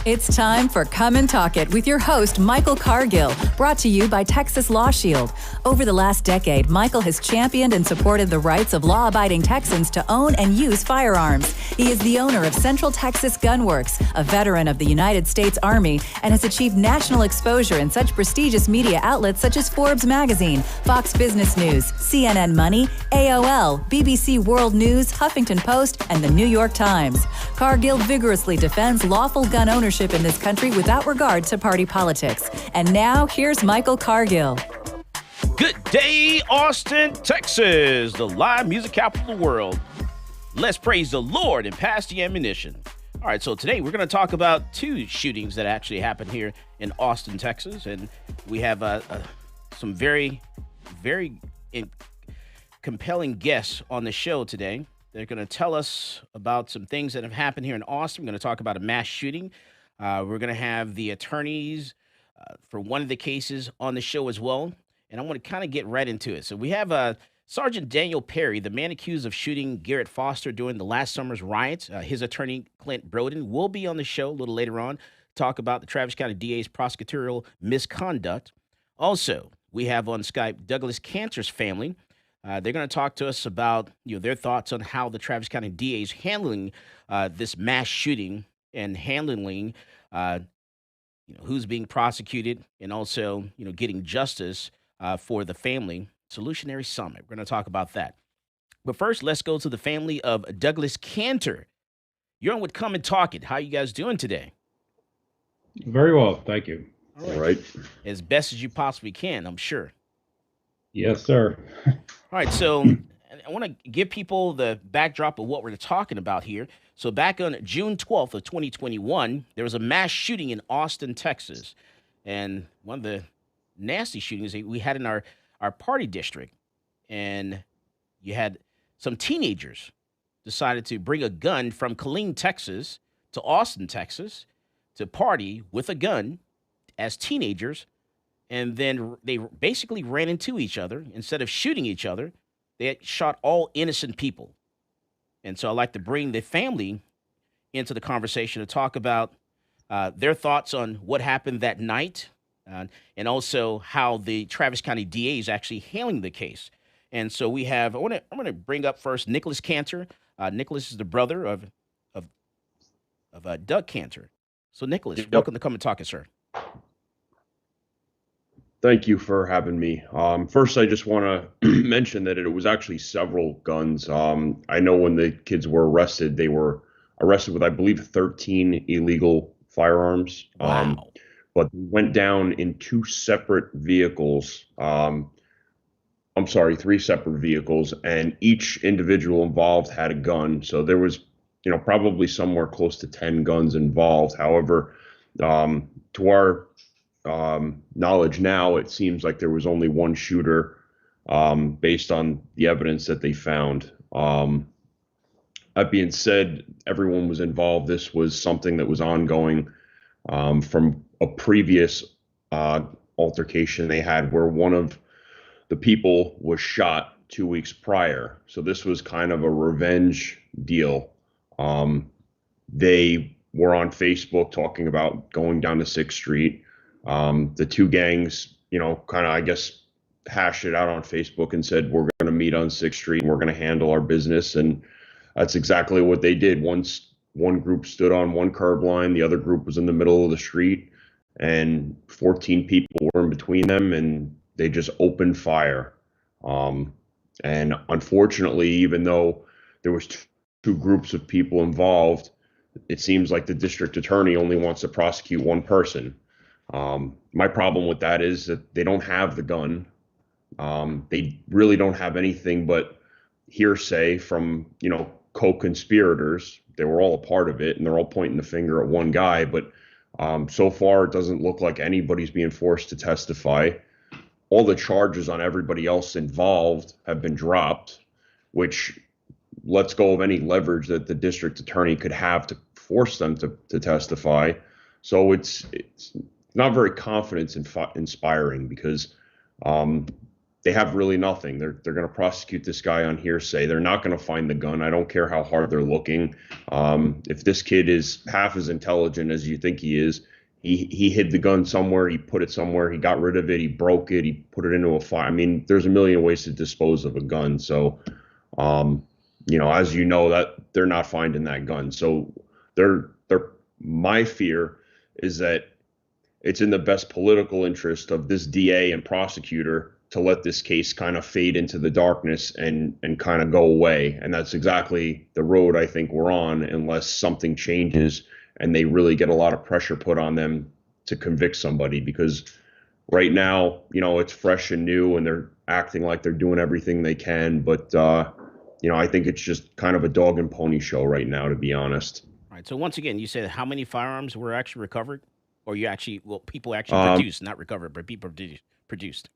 It's time for Come and Talk It with your host, Michael Cargill, brought to you by Texas Law Shield. Over the last decade, Michael has championed and supported the rights of law-abiding Texans to own and use firearms. He is the owner of Central Texas Gun Works, a veteran of the United States Army, and has achieved national exposure in such prestigious media outlets such as Forbes Magazine, Fox Business News, CNN Money, AOL, BBC World News, Huffington Post, and the New York Times. Cargill vigorously defends lawful gun ownership in this country without regard to party politics. And now, here's Michael Cargill. Good day, Austin, Texas, the live music capital of the world. Let's praise the Lord and pass the ammunition. All right, so today we're going to talk about two shootings that actually happened here in Austin, Texas. And we have some very compelling guests on the show today. They're going to tell us about some things that have happened here in Austin. We're going to talk about a mass shooting. We're going to have the attorneys for one of the cases on the show as well. And I want to kind of get right into it. So we have Sgt Daniel Perry, the man accused of shooting Garrett Foster during the last summer's riots. His attorney, Clint Broden, will be on the show a little later on, talk about the Travis County DA's prosecutorial misconduct. Also, we have on Skype Douglas Kantor's family. They're going to talk to us about their thoughts on how the Travis County DA is handling this mass shooting and handling who's being prosecuted and also getting justice for the family. Solutionary Summit. We're going to talk about that. But first, let's go to the family of Douglas Kantor. You're on with Come and Talk It. How are you guys doing today? Very well, thank you. All right. As best as you possibly can, I'm sure. Yes, sir. All right, so I want to give people the backdrop of what we're talking about here. So back on June 12th of 2021, there was a mass shooting in Austin, Texas. And one of the nasty shootings that we had in our party district. And you had some teenagers decided to bring a gun from Killeen, Texas to Austin, Texas to party with a gun as teenagers. And then they basically ran into each other. Instead of shooting each other, they had shot all innocent people. And so I'd like to bring the family into the conversation to talk about their thoughts on what happened that night and also how the Travis County DA is actually handling the case. And so we have, I'm going to bring up first Nicholas Kantor. Nicholas is the brother of Doug Kantor. So Nicholas, welcome to Come and Talk It, sir. Thank you for having me. First, I just want to mention that it was actually several guns. I know when the kids were arrested, they were arrested with, I believe, 13 illegal firearms. Wow. But they went down in two separate vehicles. Three separate vehicles, and each individual involved had a gun. So there was, probably somewhere close to 10 guns involved. However, to our knowledge now, it seems like there was only one shooter based on the evidence that they found. That being said, everyone was involved. This was something that was ongoing from a previous altercation they had where one of the people was shot 2 weeks prior. So this was kind of a revenge deal. They were on Facebook talking about going down to 6th Street. The two gangs, kind of, I guess, hashed it out on Facebook and said, we're going to meet on 6th Street and we're going to handle our business. And that's exactly what they did. Once one group stood on one curb line, the other group was in the middle of the street, and 14 people were in between them, and they just opened fire. And unfortunately, even though there was two groups of people involved, it seems like the district attorney only wants to prosecute one person. My problem with that is that they don't have the gun. They really don't have anything but hearsay from, co-conspirators. They were all a part of it, and they're all pointing the finger at one guy. But so far, it doesn't look like anybody's being forced to testify. All the charges on everybody else involved have been dropped, which lets go of any leverage that the district attorney could have to force them to testify. So it's not very confidence inspiring because they have really nothing. They're going to prosecute this guy on hearsay. They're not going to find the gun. I don't care how hard they're looking. If this kid is half as intelligent as you think he is, he hid the gun somewhere. He put it somewhere. He got rid of it. He broke it. He put it into a fire. I mean, there's a million ways to dispose of a gun. So, as you know, that they're not finding that gun. So my fear is that it's in the best political interest of this DA and prosecutor to let this case kind of fade into the darkness and kind of go away. And that's exactly the road I think we're on, unless something changes and they really get a lot of pressure put on them to convict somebody. Because right now, it's fresh and new and they're acting like they're doing everything they can. But, I think it's just kind of a dog and pony show right now, to be honest. All right. So once again, you said how many firearms were actually recovered? Or people actually produced, not recovered, but people produced?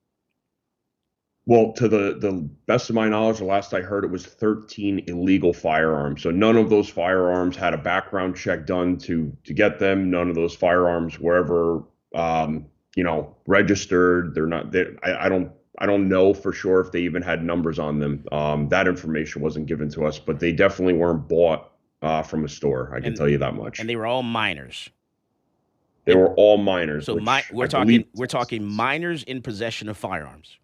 Well, to the best of my knowledge, the last I heard, it was 13 illegal firearms. So none of those firearms had a background check done to get them. None of those firearms were ever, registered. They're not. I don't know for sure if they even had numbers on them. That information wasn't given to us, but they definitely weren't bought from a store. I can tell you that much. And they were all minors. They were all minors. So we're talking minors in possession of firearms.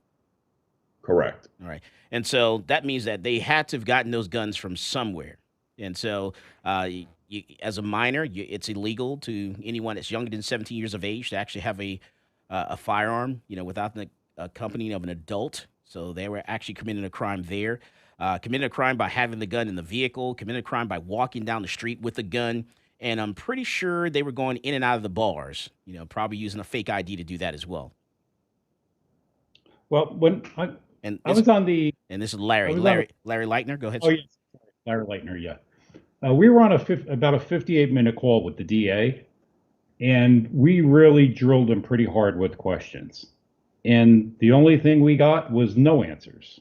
Correct. All right. And so that means that they had to have gotten those guns from somewhere. And so as a minor, it's illegal to anyone that's younger than 17 years of age to actually have a firearm, without the accompanying of an adult. So they were actually committing a crime there. Committing a crime by having the gun in the vehicle, committing a crime by walking down the street with a gun. And I'm pretty sure they were going in and out of the bars, probably using a fake ID to do that as well. Well, when I was on the... And this is Larry Leitner. Go ahead. Oh, yes. Larry Leitner, yeah. We were on about a 58-minute call with the DA, and we really drilled him pretty hard with questions. And the only thing we got was no answers.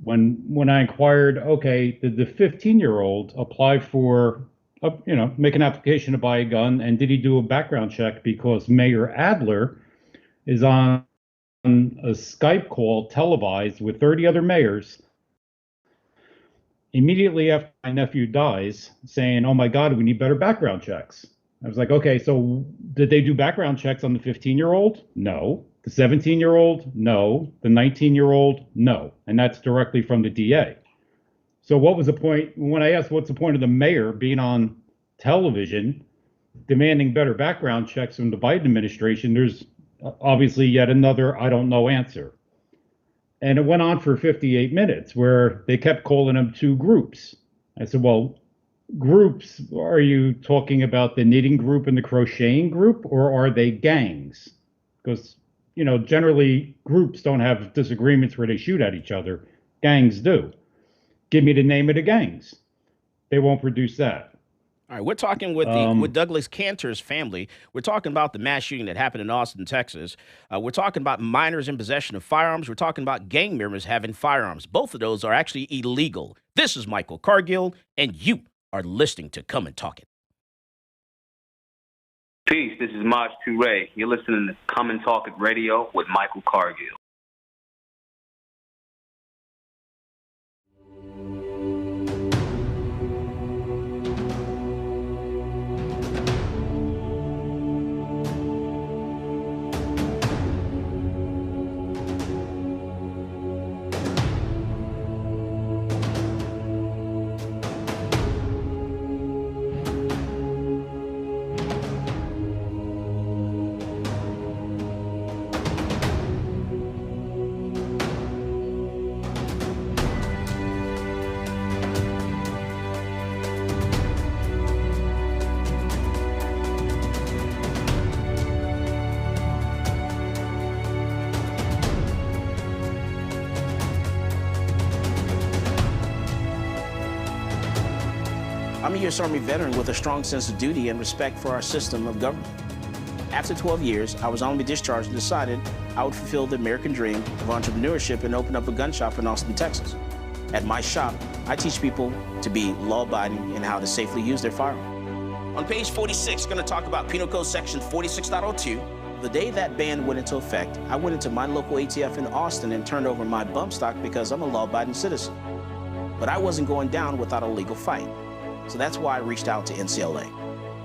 When I inquired, okay, did the 15-year-old apply for... make an application to buy a gun, and did he do a background check because Mayor Adler is on a Skype call televised with 30 other mayors immediately after my nephew dies, saying, oh my God, we need better background checks. I was like, okay, so did they do background checks on the 15-year-old? No. The 17-year-old? No. The 19-year-old? No. And that's directly from the DA. So what was the point, when I asked what's the point of the mayor being on television demanding better background checks from the Biden administration, there's obviously yet another I don't know answer. And it went on for 58 minutes where they kept calling them two groups. I said, well, groups, are you talking about the knitting group and the crocheting group, or are they gangs? Because, generally groups don't have disagreements where they shoot at each other. Gangs do. Give me the name of the gangs. They won't produce that. All right, we're talking with Douglas Kantor's family. We're talking about the mass shooting that happened in Austin, Texas. We're talking about minors in possession of firearms. We're talking about gang members having firearms. Both of those are actually illegal. This is Michael Cargill, and you are listening to Come and Talk It. Peace, this is Maj Toure. You're listening to Come and Talk It Radio with Michael Cargill. I'm a U.S. Army veteran with a strong sense of duty and respect for our system of government. After 12 years, I was honorably discharged and decided I would fulfill the American dream of entrepreneurship and open up a gun shop in Austin, Texas. At my shop, I teach people to be law-abiding and how to safely use their firearm. On page 46, going to talk about Penal Code Section 46.02, The day that ban went into effect, I went into my local ATF in Austin and turned over my bump stock because I'm a law-abiding citizen. But I wasn't going down without a legal fight. So that's why I reached out to NCLA.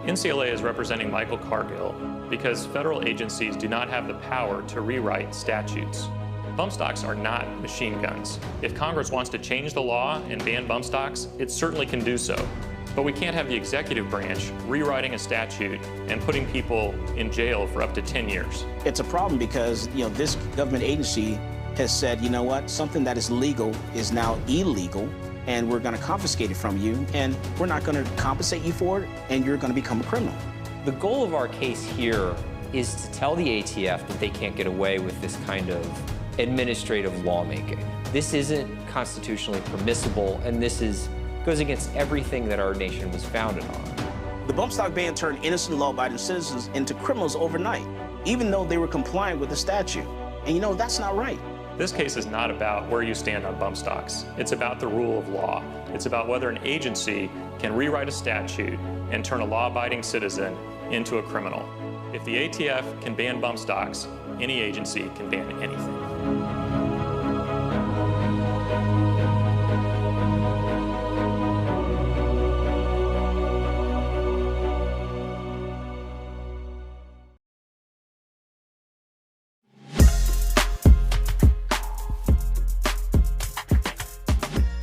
NCLA is representing Michael Cargill because federal agencies do not have the power to rewrite statutes. Bump stocks are not machine guns. If Congress wants to change the law and ban bump stocks, it certainly can do so. But we can't have the executive branch rewriting a statute and putting people in jail for up to 10 years. It's a problem because, this government agency has said, you know what, something that is legal is now illegal, and we're going to confiscate it from you, and we're not going to compensate you for it, and you're going to become a criminal. The goal of our case here is to tell the ATF that they can't get away with this kind of administrative lawmaking. This isn't constitutionally permissible, and this goes against everything that our nation was founded on. The bump stock ban turned innocent law-abiding citizens into criminals overnight, even though they were compliant with the statute. And that's not right. This case is not about where you stand on bump stocks. It's about the rule of law. It's about whether an agency can rewrite a statute and turn a law-abiding citizen into a criminal. If the ATF can ban bump stocks, any agency can ban anything.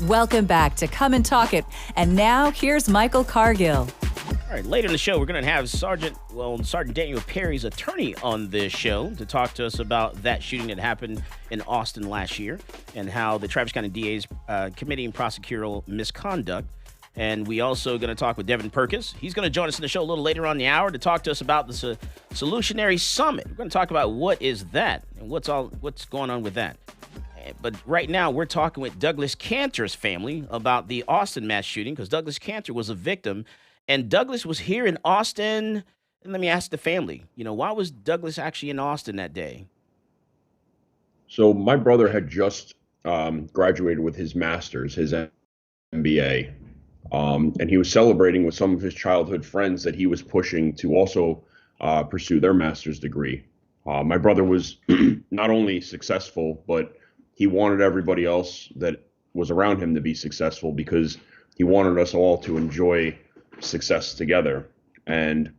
Welcome back to Come and Talk It. And now here's Michael Cargill. All right, later in the show, we're going to have Sgt Daniel Perry's attorney on this show to talk to us about that shooting that happened in Austin last year and how the Travis County DA is committing prosecutorial misconduct. And we also going to talk with Devin Perkins. He's going to join us in the show a little later on in the hour to talk to us about the Solutionary Summit. We're going to talk about what is that and what's going on with that. But right now, we're talking with Douglas Kantor's family about the Austin mass shooting because Douglas Kantor was a victim. And Douglas was here in Austin. And let me ask the family, why was Douglas actually in Austin that day? So my brother had just graduated with his master's, his MBA. And he was celebrating with some of his childhood friends that he was pushing to also pursue their master's degree. My brother was not only successful, but he wanted everybody else that was around him to be successful because he wanted us all to enjoy success together. And,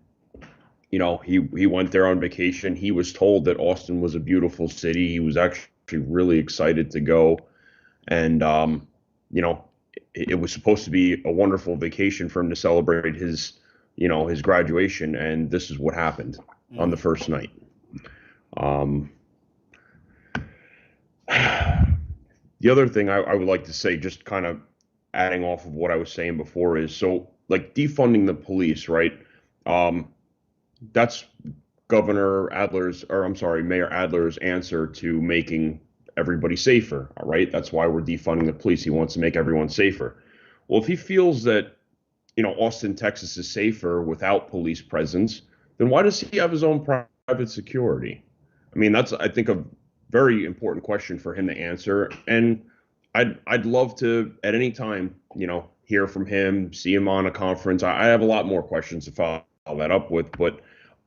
he went there on vacation. He was told that Austin was a beautiful city. He was actually really excited to go. And, it was supposed to be a wonderful vacation for him to celebrate his graduation. And this is what happened on the first night. The other thing I would like to say, just kind of adding off of what I was saying before, is defunding the police, right? That's Mayor Adler's answer to making everybody safer, all right? That's why we're defunding the police. He wants to make everyone safer. Well, if he feels that, Austin, Texas is safer without police presence, then why does he have his own private security? I mean, that's, I think, a very important question for him to answer. And I'd love to, at any time, hear from him, see him on a conference. I have a lot more questions to follow that up with, but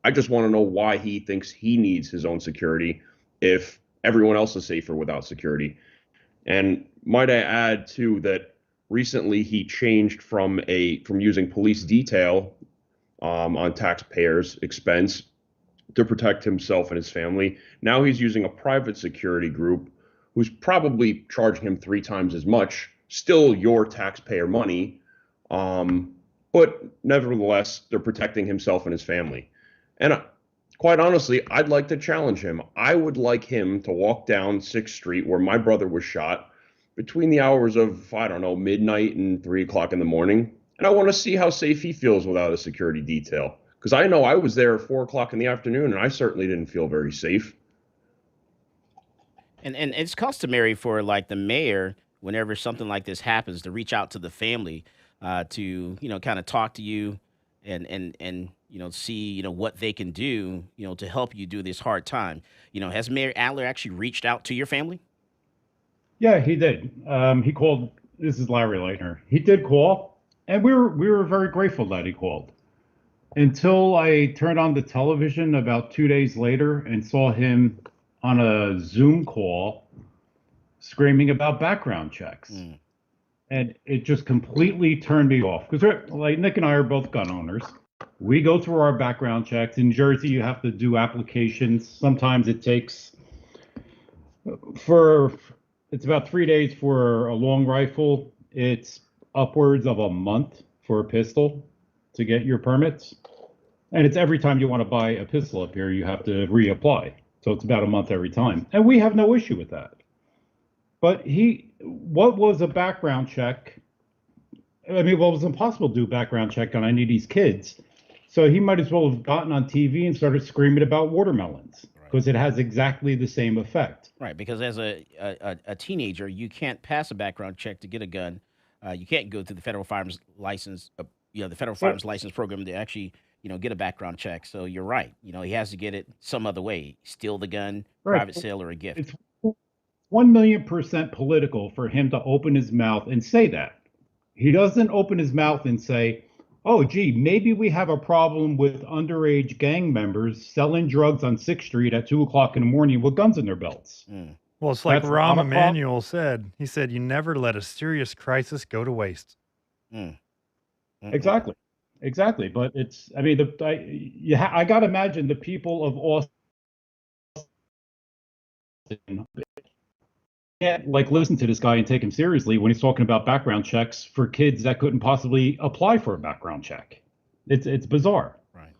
I just want to know why he thinks he needs his own security if everyone else is safer without security. And might I add, too, that recently he changed from using police detail on taxpayers' expense to protect himself and his family. Now he's using a private security group who's probably charging him 3 times as much, still your taxpayer money, but nevertheless, they're protecting himself and his family. And quite honestly, I'd like to challenge him. I would like him to walk down 6th Street where my brother was shot between the hours of, midnight and 3 o'clock in the morning. And I want to see how safe he feels without a security detail. Because I know I was there at 4 o'clock in the afternoon, and I certainly didn't feel very safe. And it's customary for the mayor, whenever something like this happens, to reach out to the family to kind of talk to you and see what they can do to help you do this hard time. Has Mayor Adler actually reached out to your family? Yeah, he did. He called. This is Larry Leitner. He did call, and we were very grateful that he called. until I turned on the television about 2 days later and saw him on a Zoom call screaming about background checks. And it just completely turned me off. Because like Nick and I are both gun owners. We go through our background checks. In Jersey, you have to do applications. Sometimes it takes it's about 3 days for a long rifle. It's upwards of a month for a pistol to get your permits. And it's every time you want to buy a pistol up here, you have to reapply. So it's about a month every time. And we have no issue with that. But what was a background check? I mean, well, it was impossible to do a background check on any of these kids. So he might as well have gotten on TV and started screaming about watermelons, because it has exactly the same effect. Right, because as a teenager, you can't pass a background check to get a gun. You can't go through the federal firearms license, the federal firearms license program to actually, get a background check. So you're right. He has to get it some other way, steal the gun, private sale, or a gift. It's 1,000,000% political for him to open his mouth and say that. He doesn't open his mouth and say, oh, gee, maybe we have a problem with underage gang members selling drugs on 6th Street at 2 o'clock in the morning with guns in their belts. Well, it's like Rahm Emanuel said. He said, you never let a serious crisis go to waste. Exactly. But it's, I mean, I got to imagine the people of Austin can't listen to this guy and take him seriously when he's talking about background checks for kids that couldn't possibly apply for a background check. It's bizarre. Right.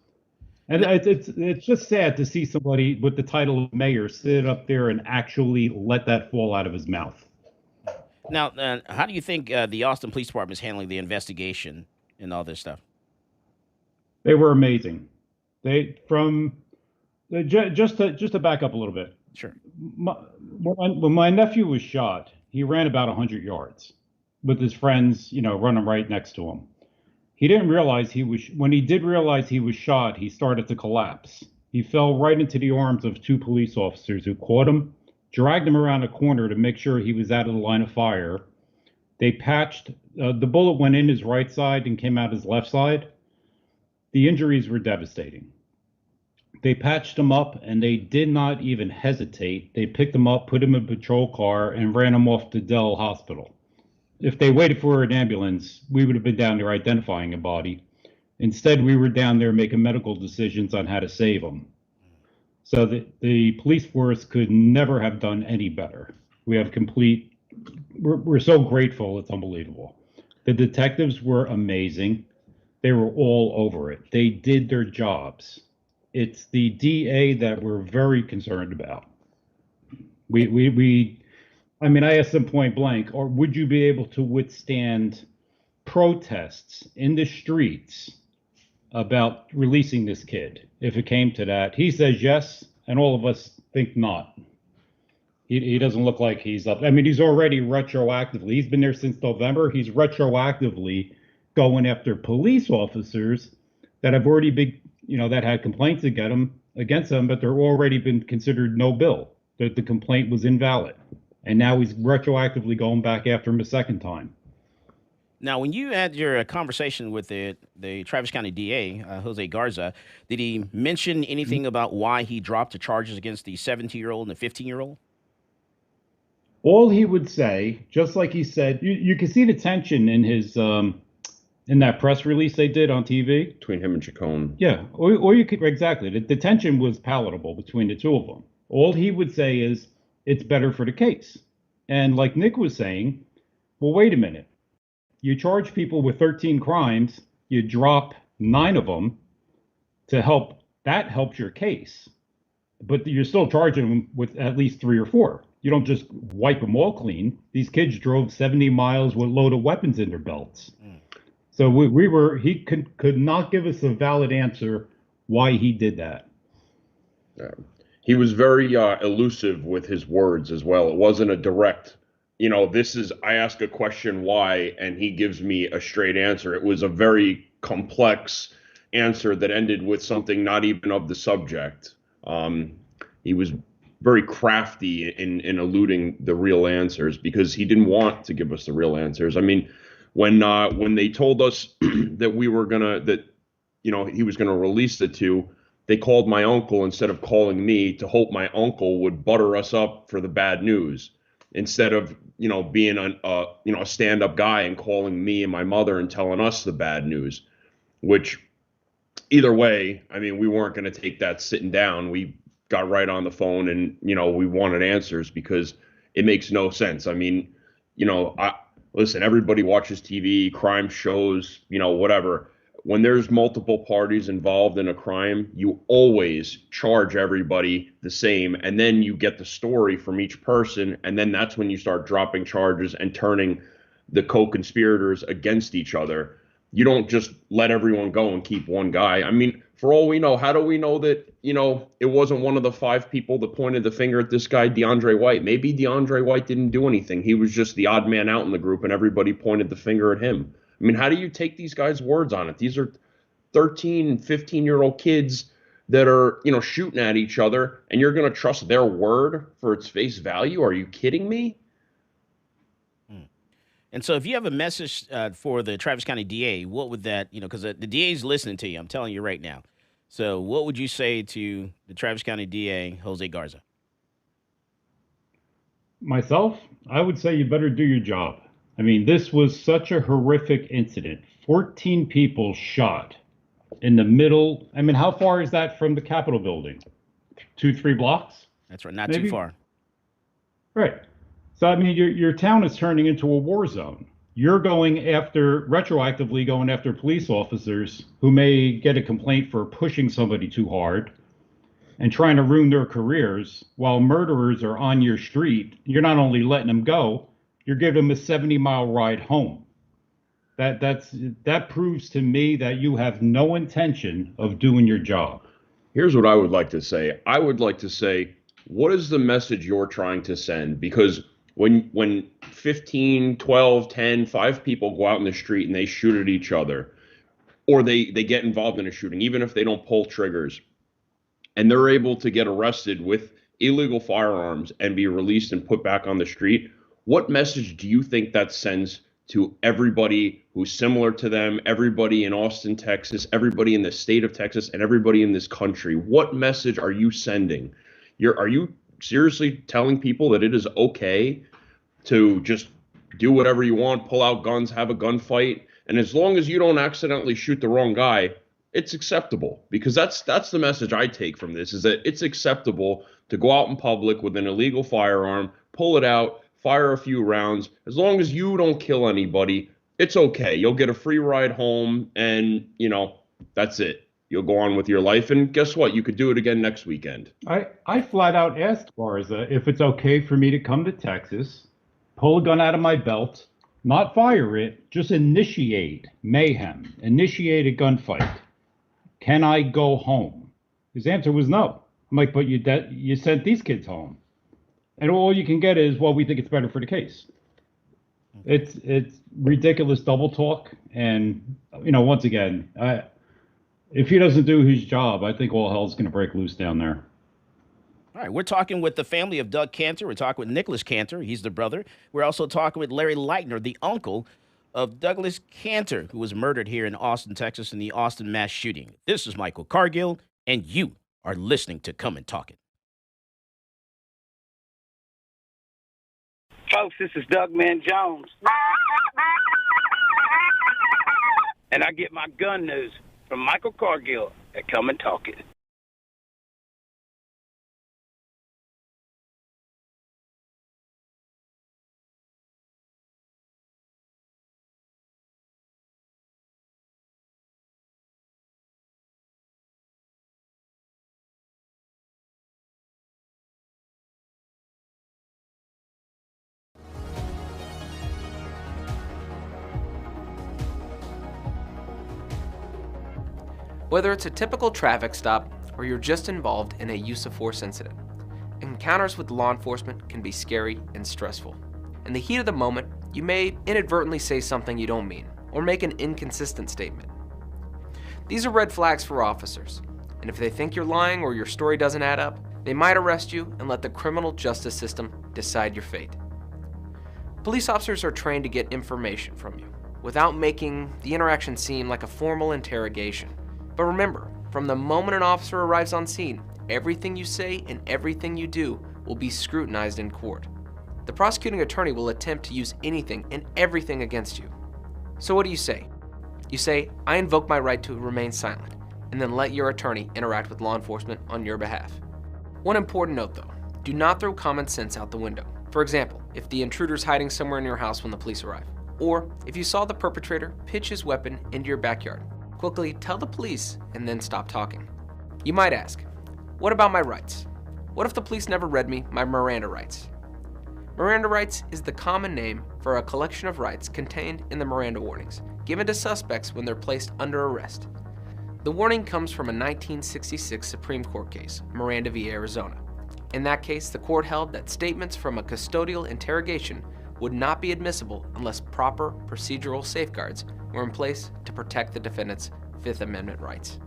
And it's just sad to see somebody with the title of mayor sit up there and actually let that fall out of his mouth. Now, how do you think the Austin Police Department is handling the investigation and all this stuff? They were amazing. Just to back up a little bit. Sure. When my nephew was shot, he ran about 100 yards with his friends, running right next to him. He didn't realize when he did realize he was shot, he started to collapse. He fell right into the arms of 2 police officers who caught him, dragged him around a corner to make sure he was out of the line of fire. They patched, the bullet went in his right side and came out his left side. The injuries were devastating. They patched him up, and they did not even hesitate. They picked him up, put him in a patrol car, and ran him off to Dell Hospital. If they waited for an ambulance, we would have been down there identifying a body. Instead, we were down there making medical decisions on how to save him. So the police force could never have done any better. We're so grateful, it's unbelievable. The detectives were amazing. They were all over it. They did their jobs. It's the DA that we're very concerned about. I asked them point blank, or would you be able to withstand protests in the streets about releasing this kid if it came to that? He says yes, and all of us think not. He doesn't look like he's up. I mean, he's already retroactively, he's been there since November. He's retroactively going after police officers that have already been, that had complaints against them, but they're already been considered no bill, that the complaint was invalid. And now he's retroactively going back after him a second time. Now, when you had your conversation with the Travis County DA, Jose Garza, did he mention anything about why he dropped the charges against the 17-year-old and the 15-year-old? All he would say, just like he said, you can see the tension in his in that press release they did on TV between him and Chacon. Yeah, or you could exactly. The tension was palatable between the two of them. All he would say is it's better for the case. And like Nick was saying, well, wait a minute. You charge people with 13 crimes, you drop 9 of them to help. That helps your case, but you're still charging them with at least 3 or 4. You don't just wipe them all clean. These kids drove 70 miles with loaded weapons in their belts. So he could not give us a valid answer why he did that. He was very elusive with his words as well. It wasn't a direct, I ask a question why, and he gives me a straight answer. It was a very complex answer that ended with something not even of the subject. He was very crafty in eluding the real answers because he didn't want to give us the real answers. I mean, when they told us that he was going to release the two, they called my uncle instead of calling me to hope my uncle would butter us up for the bad news instead of, being a stand-up guy and calling me and my mother and telling us the bad news, which either way, I mean, we weren't going to take that sitting down. We got right on the phone and, we wanted answers because it makes no sense. I mean, listen, everybody watches TV, crime shows, whatever. When there's multiple parties involved in a crime, you always charge everybody the same. And then you get the story from each person. And then that's when you start dropping charges and turning the co-conspirators against each other. You don't just let everyone go and keep one guy. I mean, for all we know, how do we know that, it wasn't one of the 5 people that pointed the finger at this guy, DeAndre White? Maybe DeAndre White didn't do anything. He was just the odd man out in the group and everybody pointed the finger at him. I mean, how do you take these guys' words on it? These are 13 and 15-year-old kids that are, shooting at each other, and you're going to trust their word for its face value? Are you kidding me? And so if you have a message for the Travis County DA, what would that, because the DA is listening to you, I'm telling you right now. So what would you say to the Travis County DA, Jose Garza? Myself, I would say you better do your job. I mean, this was such a horrific incident. 14 people shot in the middle. I mean, how far is that from the Capitol building? 2-3 blocks? That's right. Not Maybe? Too far. Right. So, I mean, your town is turning into a war zone. You're retroactively going after police officers who may get a complaint for pushing somebody too hard and trying to ruin their careers while murderers are on your street. You're not only letting them go, you're giving them a 70-mile ride home. That proves to me that you have no intention of doing your job. Here's what I would like to say. I would like to say, what is the message you're trying to send? Because when 15, 12, 10, 5 people go out in the street and they shoot at each other, or they get involved in a shooting, even if they don't pull triggers, and they're able to get arrested with illegal firearms and be released and put back on the street, what message do you think that sends to everybody who's similar to them, everybody in Austin, Texas, everybody in the state of Texas, and everybody in this country? What message are you sending? Are you seriously telling people that it is okay to just do whatever you want, pull out guns, have a gunfight, and as long as you don't accidentally shoot the wrong guy, it's acceptable? Because that's the message I take from this, is that it's acceptable to go out in public with an illegal firearm, pull it out, fire a few rounds. As long as you don't kill anybody, it's okay. You'll get a free ride home, and, that's it. You'll go on with your life, and guess what? You could do it again next weekend. I flat out asked Garza if it's okay for me to come to Texas, pull a gun out of my belt, not fire it, just initiate mayhem, initiate a gunfight. Can I go home? His answer was no. I'm like, but you sent these kids home. And all you can get is, well, we think it's better for the case. It's ridiculous double talk. And, once again, if he doesn't do his job, I think all hell's going to break loose down there. All right, we're talking with the family of Doug Kantor. We're talking with Nicholas Kantor. He's the brother. We're also talking with Larry Leitner, the uncle of Douglas Kantor, who was murdered here in Austin, Texas, in the Austin mass shooting. This is Michael Cargill, and you are listening to Come and Talk It. Folks, this is Doug Man Jones. And I get my gun news from Michael Cargill at Come and Talk It. Whether it's a typical traffic stop or you're just involved in a use of force incident, encounters with law enforcement can be scary and stressful. In the heat of the moment, you may inadvertently say something you don't mean or make an inconsistent statement. These are red flags for officers, and if they think you're lying or your story doesn't add up, they might arrest you and let the criminal justice system decide your fate. Police officers are trained to get information from you without making the interaction seem like a formal interrogation. But remember, from the moment an officer arrives on scene, everything you say and everything you do will be scrutinized in court. The prosecuting attorney will attempt to use anything and everything against you. So what do you say? You say, I invoke my right to remain silent, and then let your attorney interact with law enforcement on your behalf. One important note though, do not throw common sense out the window. For example, if the intruder's hiding somewhere in your house when the police arrive, or if you saw the perpetrator pitch his weapon into your backyard, quickly tell the police and then stop talking. You might ask, what about my rights? What if the police never read me my Miranda rights? Miranda rights is the common name for a collection of rights contained in the Miranda warnings, given to suspects when they're placed under arrest. The warning comes from a 1966 Supreme Court case, Miranda v. Arizona. In that case, the court held that statements from a custodial interrogation would not be admissible unless proper procedural safeguards were in place to protect the defendant's Fifth Amendment rights.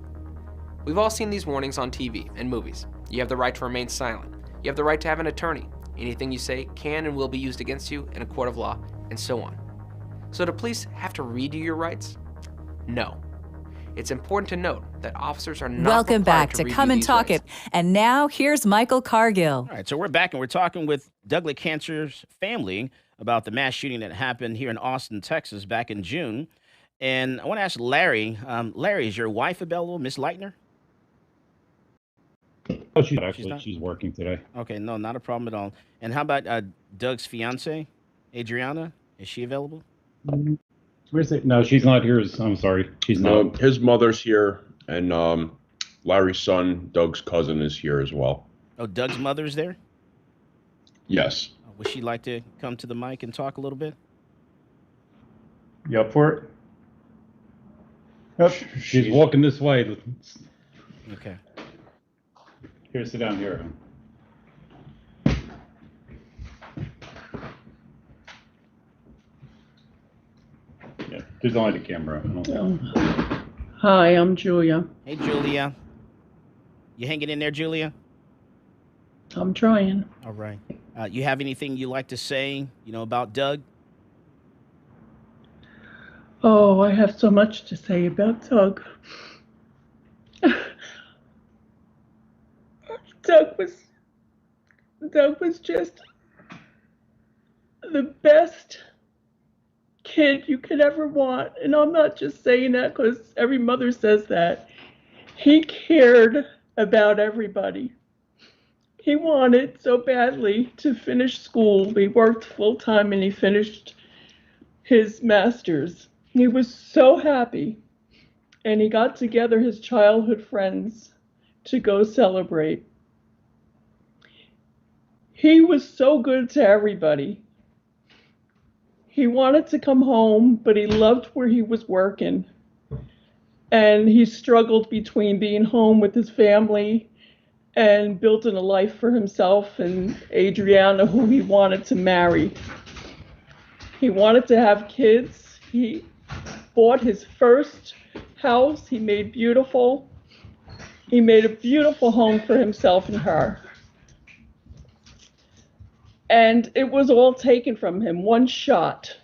We've all seen these warnings on TV and movies. You have the right to remain silent. You have the right to have an attorney. Anything you say can and will be used against you in a court of law, and so on. So do police have to read you your rights? No. It's important to note that officers are not Welcome back required to read Come you and these Talk rights. It. And now here's Michael Cargill. All right, so we're back and we're talking with Douglas Kantor's family about the mass shooting that happened here in Austin, Texas back in June. And I want to ask Larry, Larry, is your wife available, Miss Leitner? Oh, she's working today. Okay, no, not a problem at all. And how about Doug's fiance, Adriana? Is she available? Where's it? No, she's not here. I'm sorry. She's not. His mother's here, and Larry's son, Doug's cousin, is here as well. Oh, Doug's mother's there? Yes. Would she like to come to the mic and talk a little bit? You up for it? Yep. She's walking this way. Okay. Here, sit down here. Yeah, there's only the camera. Hi, I'm Julia. Hey, Julia. You hanging in there, Julia? I'm trying. All right. You have anything you like to say, about Doug? Oh, I have so much to say about Doug. Doug was just the best kid you could ever want. And I'm not just saying that because every mother says that. He cared about everybody. He wanted so badly to finish school. He worked full time and he finished his master's. He was so happy. And he got together his childhood friends to go celebrate. He was so good to everybody. He wanted to come home, but he loved where he was working. And he struggled between being home with his family and building a life for himself and Adriana, who he wanted to marry. He wanted to have kids. He bought his first house. He made beautiful. He made a beautiful home for himself and her. And it was all taken from him. One shot,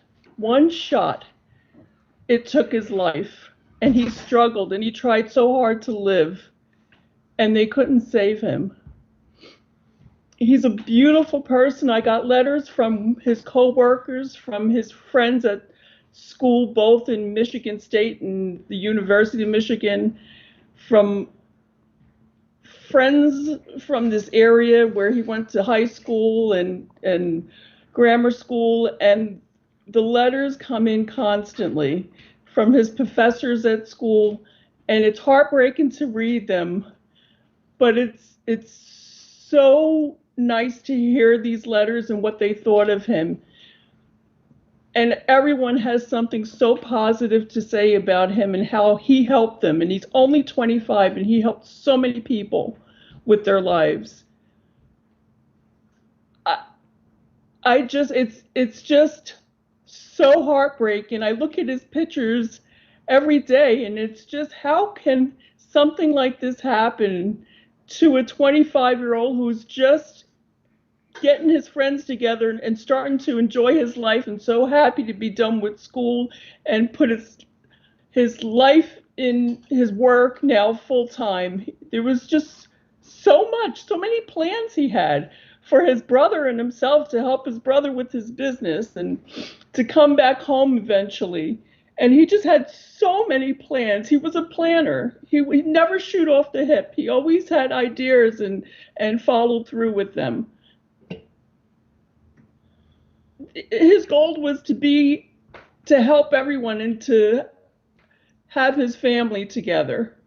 it took his life. And he struggled and he tried so hard to live. And they couldn't save him. He's a beautiful person. I got letters from his co-workers, from his friends at school, both in Michigan State and the University of Michigan, from friends from this area where he went to high school and grammar school, and the letters come in constantly from his professors at school, and it's heartbreaking to read them, but it's so nice to hear these letters and what they thought of him. And everyone has something so positive to say about him and how he helped them. And he's only 25 and he helped so many people with their lives. It's just so heartbreaking. I look at his pictures every day and it's just, how can something like this happen to a 25-year-old who's just getting his friends together and starting to enjoy his life and so happy to be done with school and put his life in his work now full time. There was just so many plans he had for his brother and himself, to help his brother with his business and to come back home eventually. And he just had so many plans. He was a planner. He'd never shoot off the hip. He always had ideas and followed through with them. His goal was to help everyone and to have his family together.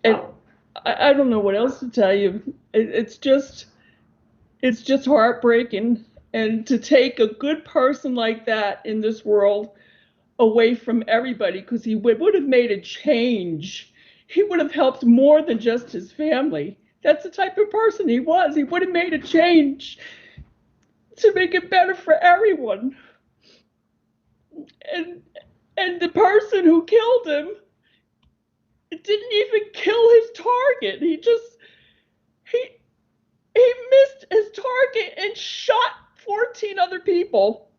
And I don't know what else to tell you. It's just heartbreaking. And to take a good person like that in this world away from everybody, because he would have made a change. He would have helped more than just his family. That's the type of person he was. He would have made a change to make it better for everyone. And the person who killed him didn't even kill his target. He missed his target and shot 14 other people.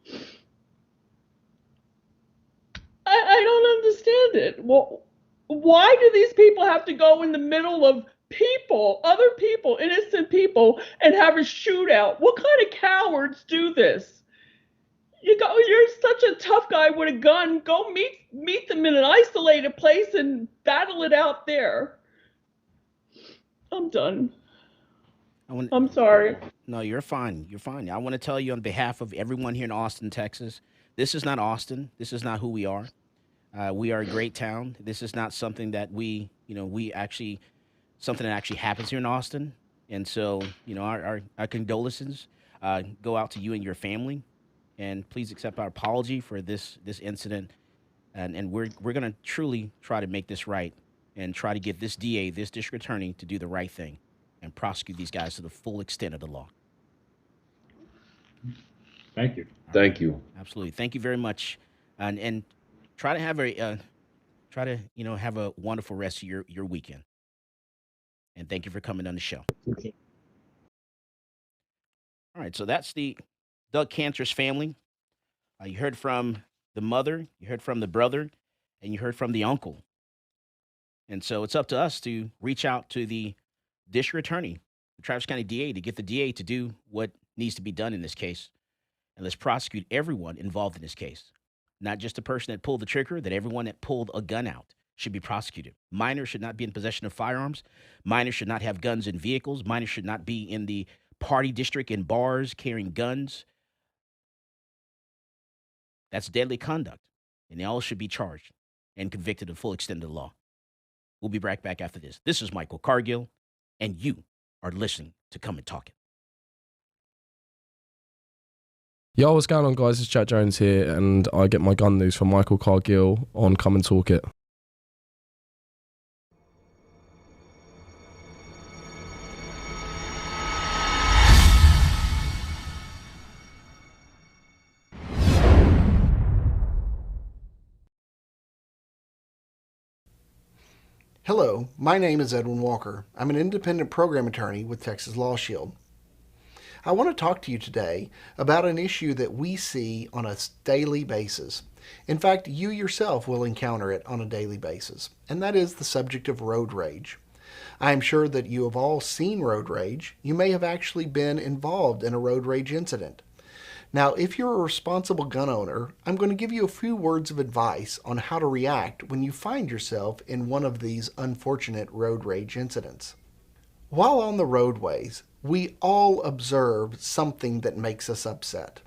I don't understand it. Well, why do these people have to go in the middle of other people, innocent people, and have a shootout? What kind of cowards do this? You're such a tough guy with a gun. Go meet them in an isolated place and battle it out there. I'm done. I'm sorry. No, you're fine. You're fine. I want to tell you on behalf of everyone here in Austin, Texas, this is not Austin. This is not who we are. We are a great town. This is not something that something that actually happens here in Austin. And so, our condolences go out to you and your family. And please accept our apology for this incident. And we're going to truly try to make this right and try to get this DA, this district attorney, to do the right thing and prosecute these guys to the full extent of the law. Thank you. Thank you. Absolutely. Thank you very much. And try to have have a wonderful rest of your weekend. And thank you for coming on the show. Okay. All right, so that's the Doug Kantor's family. You heard from the mother, you heard from the brother, and you heard from the uncle. And so it's up to us to reach out to the district attorney, the Travis County DA, to get the DA to do what needs to be done in this case. And let's prosecute everyone involved in this case. Not just the person that pulled the trigger, that everyone that pulled a gun out should be prosecuted. Minors should not be in possession of firearms. Minors should not have guns in vehicles. Minors should not be in the party district in bars carrying guns. That's deadly conduct, and they all should be charged and convicted to the full extent of the law. We'll be right back after this. This is Michael Cargill, and you are listening to Come and Talk It. Yo, what's going on, guys? It's Jack Jones here, and I get my gun news from Michael Cargill on Come and Talk It. Hello, my name is Edwin Walker. I'm an independent program attorney with Texas Law Shield. I want to talk to you today about an issue that we see on a daily basis. In fact, you yourself will encounter it on a daily basis, and that is the subject of road rage. I am sure that you have all seen road rage. You may have actually been involved in a road rage incident. Now, if you're a responsible gun owner, I'm going to give you a few words of advice on how to react when you find yourself in one of these unfortunate road rage incidents. While on the roadways, we all observe something that makes us upset.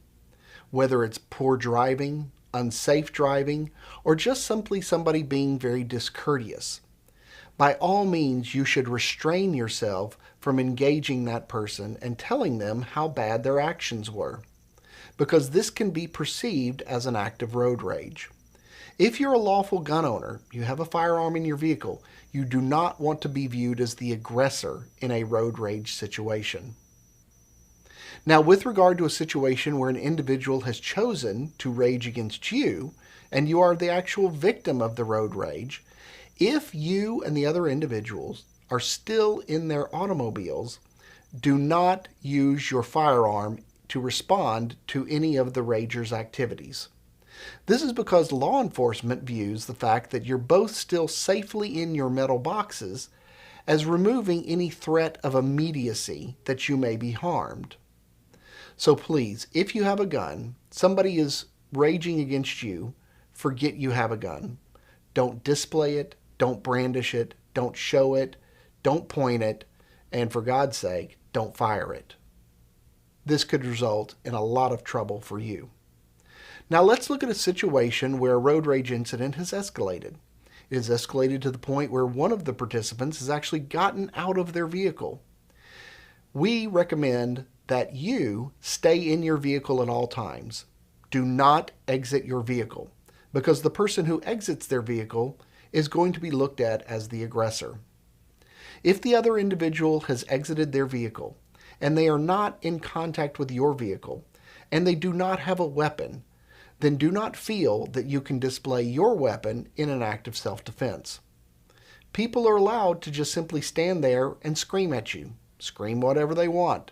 Whether it's poor driving, unsafe driving, or just simply somebody being very discourteous. By all means, you should restrain yourself from engaging that person and telling them how bad their actions were, because this can be perceived as an act of road rage. If you're a lawful gun owner, you have a firearm in your vehicle, you do not want to be viewed as the aggressor in a road rage situation. Now, with regard to a situation where an individual has chosen to rage against you, and you are the actual victim of the road rage, if you and the other individuals are still in their automobiles, do not use your firearm to respond to any of the rager's activities. This is because law enforcement views the fact that you're both still safely in your metal boxes as removing any threat of immediacy that you may be harmed. So please, if you have a gun, somebody is raging against you, forget you have a gun. Don't display it, don't brandish it, don't show it, don't point it, and for God's sake, don't fire it. This could result in a lot of trouble for you. Now let's look at a situation where a road rage incident has escalated. It has escalated to the point where one of the participants has actually gotten out of their vehicle. We recommend that you stay in your vehicle at all times. Do not exit your vehicle, because the person who exits their vehicle is going to be looked at as the aggressor. If the other individual has exited their vehicle and they are not in contact with your vehicle and they do not have a weapon, then do not feel that you can display your weapon in an act of self-defense. People are allowed to just simply stand there and scream at you, scream whatever they want.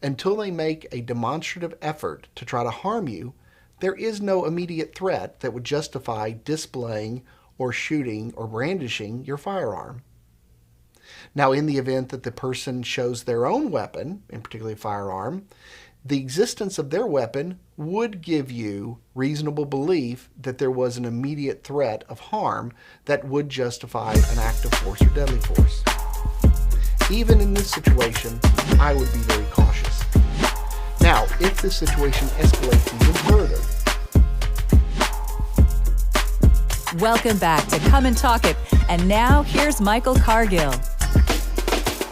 Until they make a demonstrative effort to try to harm you, there is no immediate threat that would justify displaying or shooting or brandishing your firearm. Now, in the event that the person shows their own weapon, in particular a firearm, the existence of their weapon would give you reasonable belief that there was an immediate threat of harm that would justify an act of force or deadly force. Even in this situation, I would be very cautious. Now, if this situation escalates even further. Welcome back to Come and Talk It. And now, here's Michael Cargill.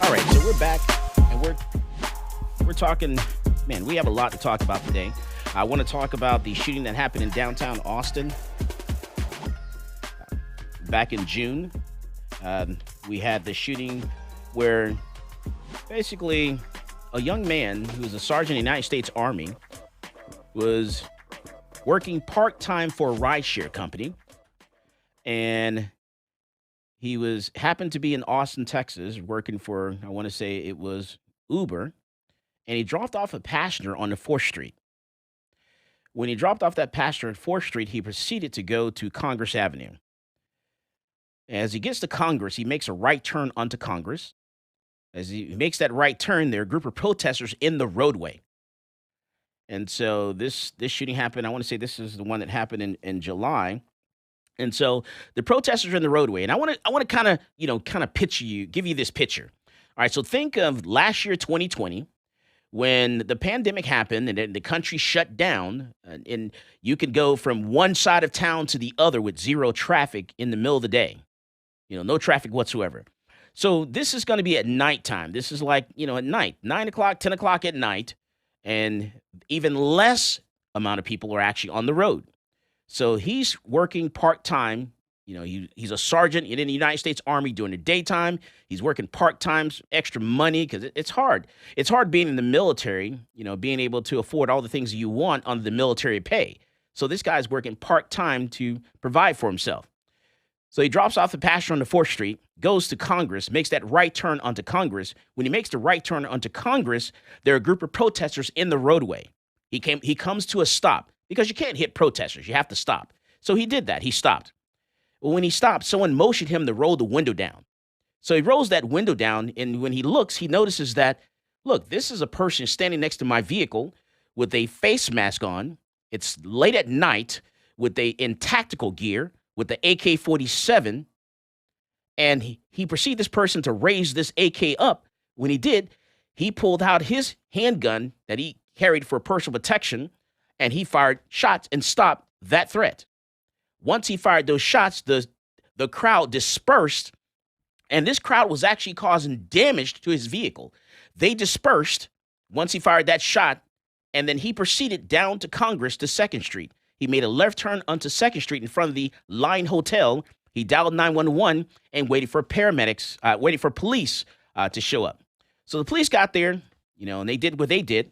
All right, so we're back, and we're talking, man, we have a lot to talk about today. I want to talk about the shooting that happened in downtown Austin back in June. We had the shooting where basically a young man who was a sergeant in the United States Army was working part-time for a rideshare company, and he happened to be in Austin, Texas, working for, I want to say it was Uber, and he dropped off a passenger on the 4th Street. When he dropped off that passenger on 4th Street, he proceeded to go to Congress Avenue. As he gets to Congress, he makes a right turn onto Congress. As he makes that right turn, there are a group of protesters in the roadway. And so this shooting happened, I want to say this is the one that happened in July. And so the protesters are in the roadway, and I want to kind of give you this picture. All right, so think of last year, 2020, when the pandemic happened and the country shut down, and you could go from one side of town to the other with zero traffic in the middle of the day. No traffic whatsoever. So this is going to be at nighttime. This is like, at night, 9 o'clock, 10 o'clock at night, and even less amount of people are actually on the road. So he's working part-time. He's a sergeant in the United States Army during the daytime. He's working part-time, extra money, because it's hard. It's hard being in the military, being able to afford all the things you want under the military pay. So this guy's working part-time to provide for himself. So he drops off the passenger on the 4th Street, goes to Congress, makes that right turn onto Congress. When he makes the right turn onto Congress, there are a group of protesters in the roadway. He comes to a stop, because you can't hit protesters. You have to stop. So he did that. He stopped. Well, when he stopped, someone motioned him to roll the window down. So he rolls that window down, and when he looks, he notices that, look, this is a person standing next to my vehicle with a face mask on. It's late at night in tactical gear with the AK-47, and he perceived this person to raise this AK up. When he did, he pulled out his handgun that he carried for personal protection, and he fired shots and stopped that threat. Once he fired those shots, the crowd dispersed, and this crowd was actually causing damage to his vehicle. They dispersed once he fired that shot, and then he proceeded down to Congress to 2nd Street. He made a left turn onto 2nd Street in front of the Line Hotel. He dialed 911 and waited for police to show up. So the police got there, and they did what they did.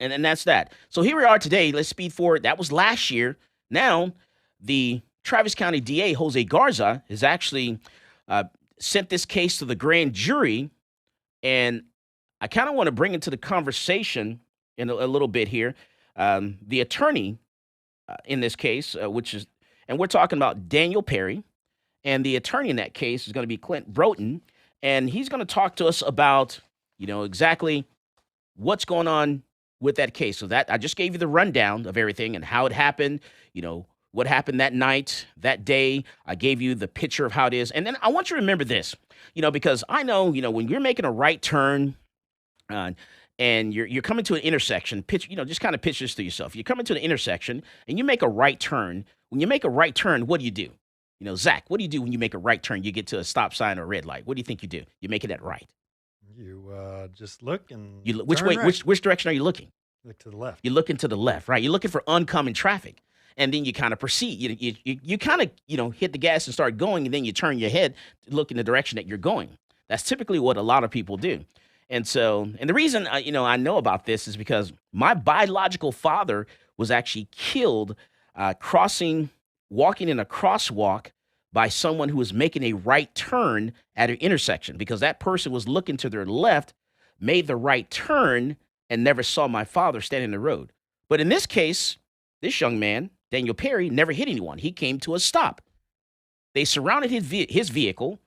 And that's that. So here we are today. Let's speed forward. That was last year. Now, the Travis County DA, Jose Garza, has actually sent this case to the grand jury. And I kind of want to bring into the conversation in a little bit here. The attorney in this case, and we're talking about Daniel Perry, and the attorney in that case is going to be Clint Broden, and he's going to talk to us about, exactly what's going on with that case. So that I just gave you the rundown of everything and how it happened, what happened that night, that day. I gave you the picture of how it is. And then I want you to remember this, because I know, when you're making a right turn and you're coming to an intersection, just kind of picture this to yourself. You're coming to an intersection and you make a right turn. When you make a right turn, what do? Zach, what do you do when you make a right turn? You get to a stop sign or a red light. What do you think you do? You're making that right. You just look and which way? right. Which direction are you looking? Look to the left. You're looking to the left, right? You're looking for oncoming traffic, and then you kind of proceed. You kind of hit the gas and start going, and then you turn your head to look in the direction that you're going. That's typically what a lot of people do. And the reason I know about this is because my biological father was actually killed walking in a crosswalk by someone who was making a right turn at an intersection, because that person was looking to their left, made the right turn, and never saw my father standing in the road. But in this case, this young man, Daniel Perry, never hit anyone. He came to a stop. They surrounded his vehicle,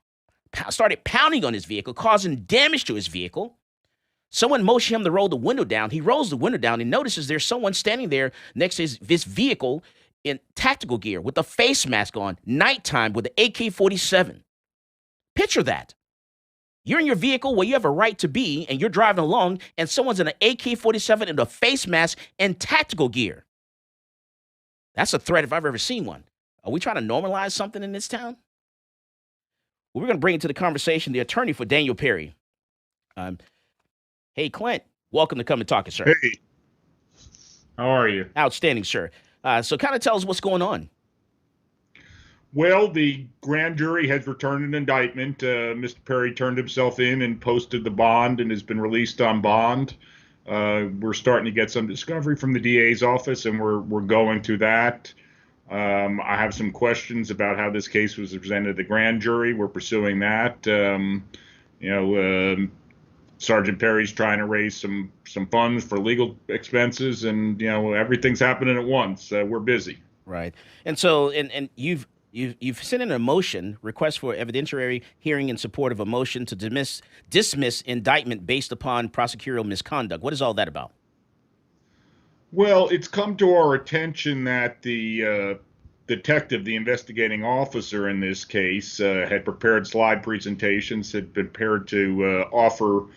started pounding on his vehicle, causing damage to his vehicle. Someone motioned him to roll the window down. He rolls the window down and notices there's someone standing there next to this vehicle in tactical gear with a face mask on, nighttime, with an AK-47. Picture that. You're in your vehicle where you have a right to be, and you're driving along, and someone's in an AK-47 and a face mask and tactical gear. That's a threat if I've ever seen one. Are we trying to normalize something in this town? Well, we're going to bring into the conversation the attorney for Daniel Perry. Hey, Clint, welcome to Come and Talk It, sir. Hey, how are you? Outstanding, sir. So kind of tell us what's going on. Well, the grand jury has returned an indictment. Mr. Perry turned himself in and posted the bond and has been released on bond. We're starting to get some discovery from the DA's office, and we're going through that. I have some questions about how this case was presented to the grand jury. We're pursuing that. Sergeant Perry's trying to raise some funds for legal expenses, and everything's happening at once. We're busy. Right, and so and you've sent in a motion request for evidentiary hearing in support of a motion to dismiss indictment based upon prosecutorial misconduct. What is all that about? Well, it's come to our attention that the detective, the investigating officer in this case, had prepared slide presentations, had prepared to offer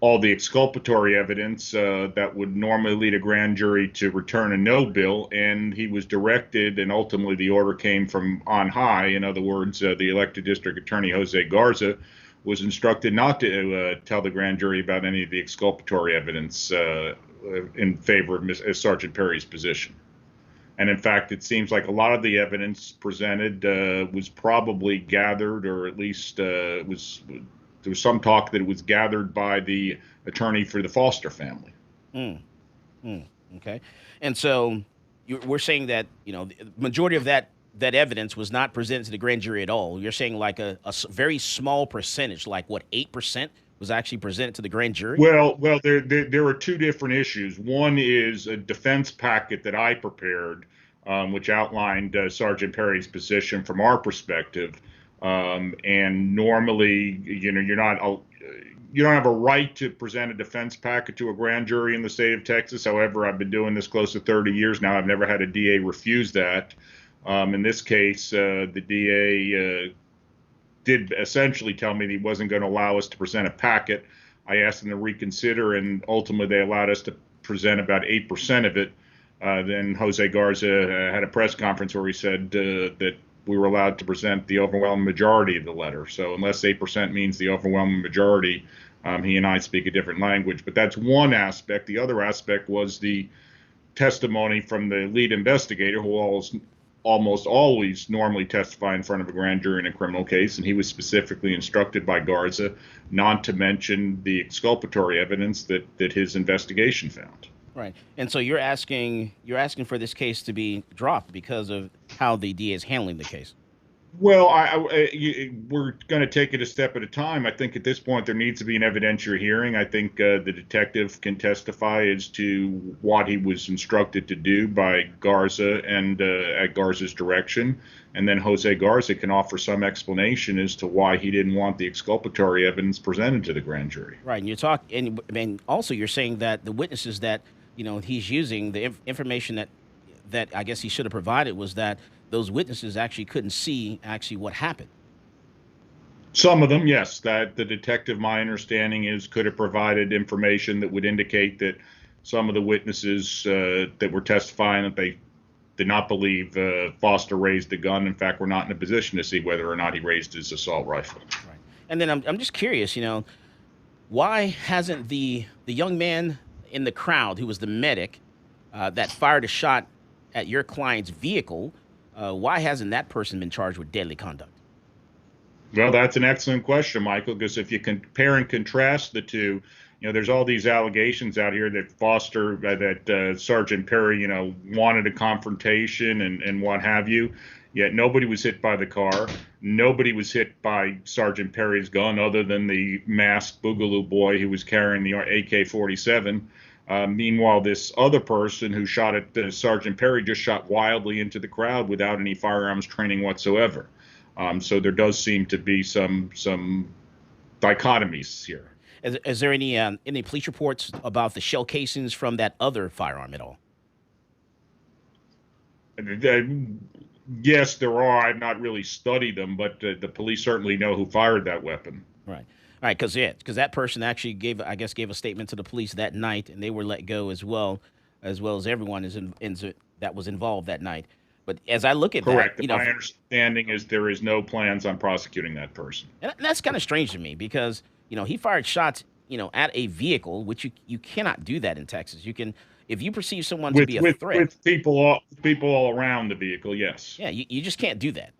all the exculpatory evidence that would normally lead a grand jury to return a no bill, and he was directed, and ultimately the order came from on high. In other words, the elected district attorney, Jose Garza, was instructed not to tell the grand jury about any of the exculpatory evidence in favor of Sergeant Perry's position. And in fact, it seems like a lot of the evidence presented was probably gathered, or at least there was some talk that it was gathered by the attorney for the Foster family. Okay. And so we're saying that, the majority of that evidence was not presented to the grand jury at all. You're saying like a very small percentage, like what, 8%? Was actually presented to the grand jury? Well, there are two different issues. One is a defense packet that I prepared, which outlined Sergeant Perry's position from our perspective. And normally, you don't have a right to present a defense packet to a grand jury in the state of Texas. However, I've been doing this close to 30 years now. I've never had a DA refuse that. In this case, the DA did essentially tell me that he wasn't going to allow us to present a packet. I asked them to reconsider, and ultimately they allowed us to present about 8% of it. Then Jose Garza had a press conference where he said that we were allowed to present the overwhelming majority of the letter. So unless 8% means the overwhelming majority, he and I speak a different language. But that's one aspect. The other aspect was the testimony from the lead investigator, who almost always normally testify in front of a grand jury in a criminal case, and he was specifically instructed by Garza not to mention the exculpatory evidence that his investigation found. Right. And so you're asking for this case to be dropped because of how the DA is handling the case. Well, we're going to take it a step at a time. I think at this point there needs to be an evidentiary hearing. I think the detective can testify as to what he was instructed to do by Garza and at Garza's direction. And then Jose Garza can offer some explanation as to why he didn't want the exculpatory evidence presented to the grand jury. Right, and and also you're saying that the witnesses that he's using, the information that I guess he should have provided was that those witnesses actually couldn't see what happened. Some of them, yes. That the detective, my understanding is, could have provided information that would indicate that some of the witnesses that were testifying that they did not believe Foster raised the gun. In fact, were not in a position to see whether or not he raised his assault rifle. Right. And then I'm just curious, why hasn't the young man in the crowd who was the medic that fired a shot at your client's vehicle, why hasn't that person been charged with deadly conduct? Well, that's an excellent question, Michael, because if you compare and contrast the two, there's all these allegations out here that Foster, that Sergeant Perry, wanted a confrontation and what have you. Yet nobody was hit by the car. Nobody was hit by Sergeant Perry's gun other than the masked Boogaloo boy who was carrying the AK-47. Meanwhile, this other person who shot at Sergeant Perry just shot wildly into the crowd without any firearms training whatsoever. So there does seem to be some dichotomies here. Is there any police reports about the shell casings from that other firearm at all? Yes, there are. I've not really studied them, but the police certainly know who fired that weapon. Right. All right, because that person actually gave a statement to the police that night, and they were let go as well as everyone that was involved that night. But as I look at correct, that, my understanding is there is no plans on prosecuting that person. And that's kind of strange to me because he fired shots at a vehicle, which you cannot do that in Texas. You can, if you perceive someone to be a threat with people all around the vehicle. Yes. Yeah, you just can't do that.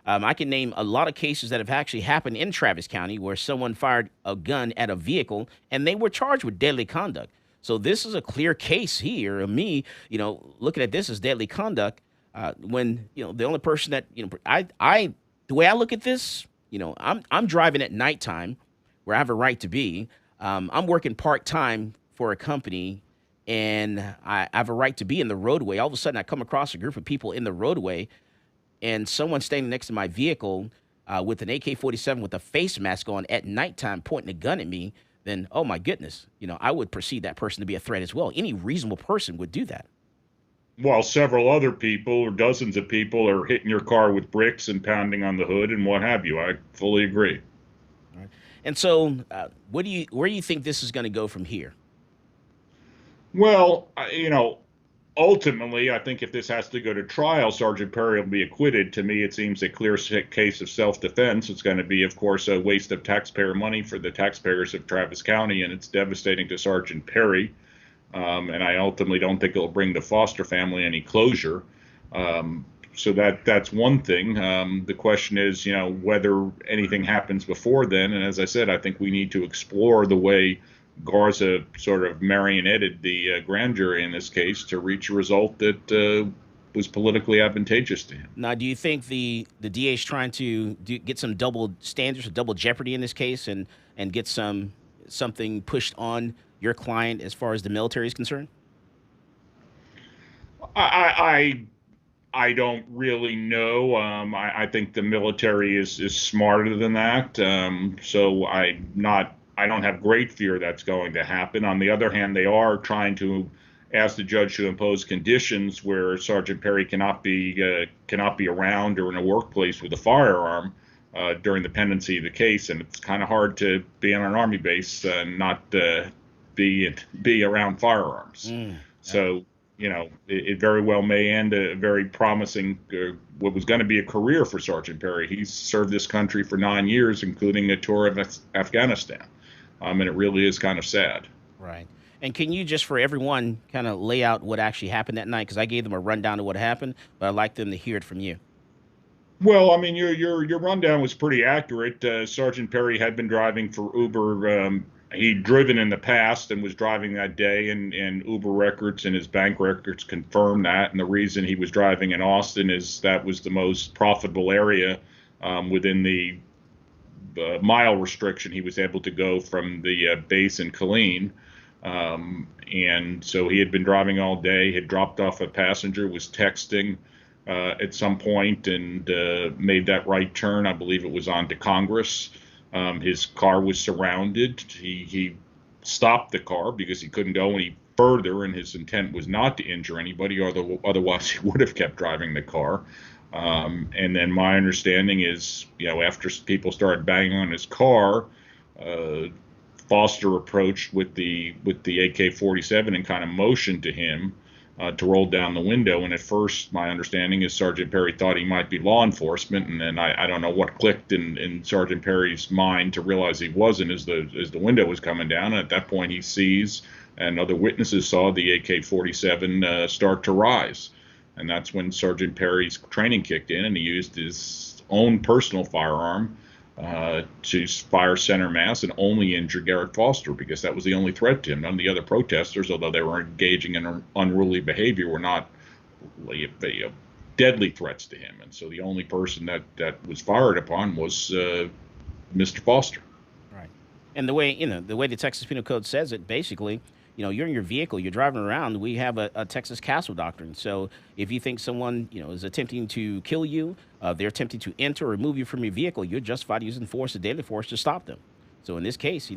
I can name a lot of cases that have actually happened in Travis County where someone fired a gun at a vehicle and they were charged with deadly conduct. So this is a clear case here of me, looking at this as deadly conduct when, the only person that, the way I look at this, I'm driving at nighttime where I have a right to be. I'm working part-time for a company and I have a right to be in the roadway. All of a sudden I come across a group of people in the roadway and someone standing next to my vehicle with an AK-47 with a face mask on at nighttime pointing a gun at me, then, oh my goodness, I would perceive that person to be a threat as well. Any reasonable person would do that. While several other people or dozens of people are hitting your car with bricks and pounding on the hood and what have you. I fully agree. All right. And so where do you think this is going to go from here? Well, ultimately, I think if this has to go to trial, Sergeant Perry will be acquitted. To me, it seems a clear case of self-defense. It's going to be, of course, a waste of taxpayer money for the taxpayers of Travis County, and it's devastating to Sergeant Perry. And I ultimately don't think it'll bring the Foster family any closure. So that's one thing. The question is, whether anything happens before then. And as I said, I think we need to explore the way Garza sort of marionetted the grand jury in this case to reach a result that was politically advantageous to him. Now, do you think the DA is trying to get some double standards or double jeopardy in this case and get something pushed on your client as far as the military is concerned? I don't really know. I think the military is smarter than that. So I don't have great fear that's going to happen. On the other hand, they are trying to ask the judge to impose conditions where Sergeant Perry cannot be around or in a workplace with a firearm during the pendency of the case. And it's kind of hard to be on an Army base and not be around firearms. So, it very well may end a very promising, what was going to be a career for Sergeant Perry. He's served this country for 9 years, including a tour of Afghanistan. And it really is kind of sad. Right. And can you just, for everyone, kind of lay out what actually happened that night? Because I gave them a rundown of what happened, but I'd like them to hear it from you. Well, I mean, your rundown was pretty accurate. Sergeant Perry had been driving for Uber He'd driven in the past and was driving that day, and Uber records and his bank records confirm that. And the reason he was driving in Austin is that was the most profitable area within the mile restriction. He was able to go from the base in Killeen. And so he had been driving all day, had dropped off a passenger, was texting at some point, and made that right turn. I believe it was onto Congress. His car was surrounded. He stopped the car because he couldn't go any further, and his intent was not to injure anybody, otherwise he would have kept driving the car. And then my understanding is, after people started banging on his car, Foster approached with the AK-47 and kind of motioned to him to roll down the window. And at first, my understanding is Sergeant Perry thought he might be law enforcement, and then I don't know what clicked in Sergeant Perry's mind to realize he wasn't as the window was coming down. And at that point, he sees, and other witnesses saw, the AK-47 start to rise. And that's when Sergeant Perry's training kicked in, and he used his own personal firearm to fire center mass and only injure Garrett Foster, because that was the only threat to him. None of the other protesters, although they were engaging in unruly behavior, were not deadly threats to him. And so the only person that was fired upon was Mr. Foster. Right. And the way the Texas Penal Code says it, basically, you're in your vehicle, you're driving around. We have a Texas Castle Doctrine. So if you think someone, is attempting to kill you, they're attempting to enter or remove you from your vehicle, you're justified using force or deadly force to stop them. So in this case,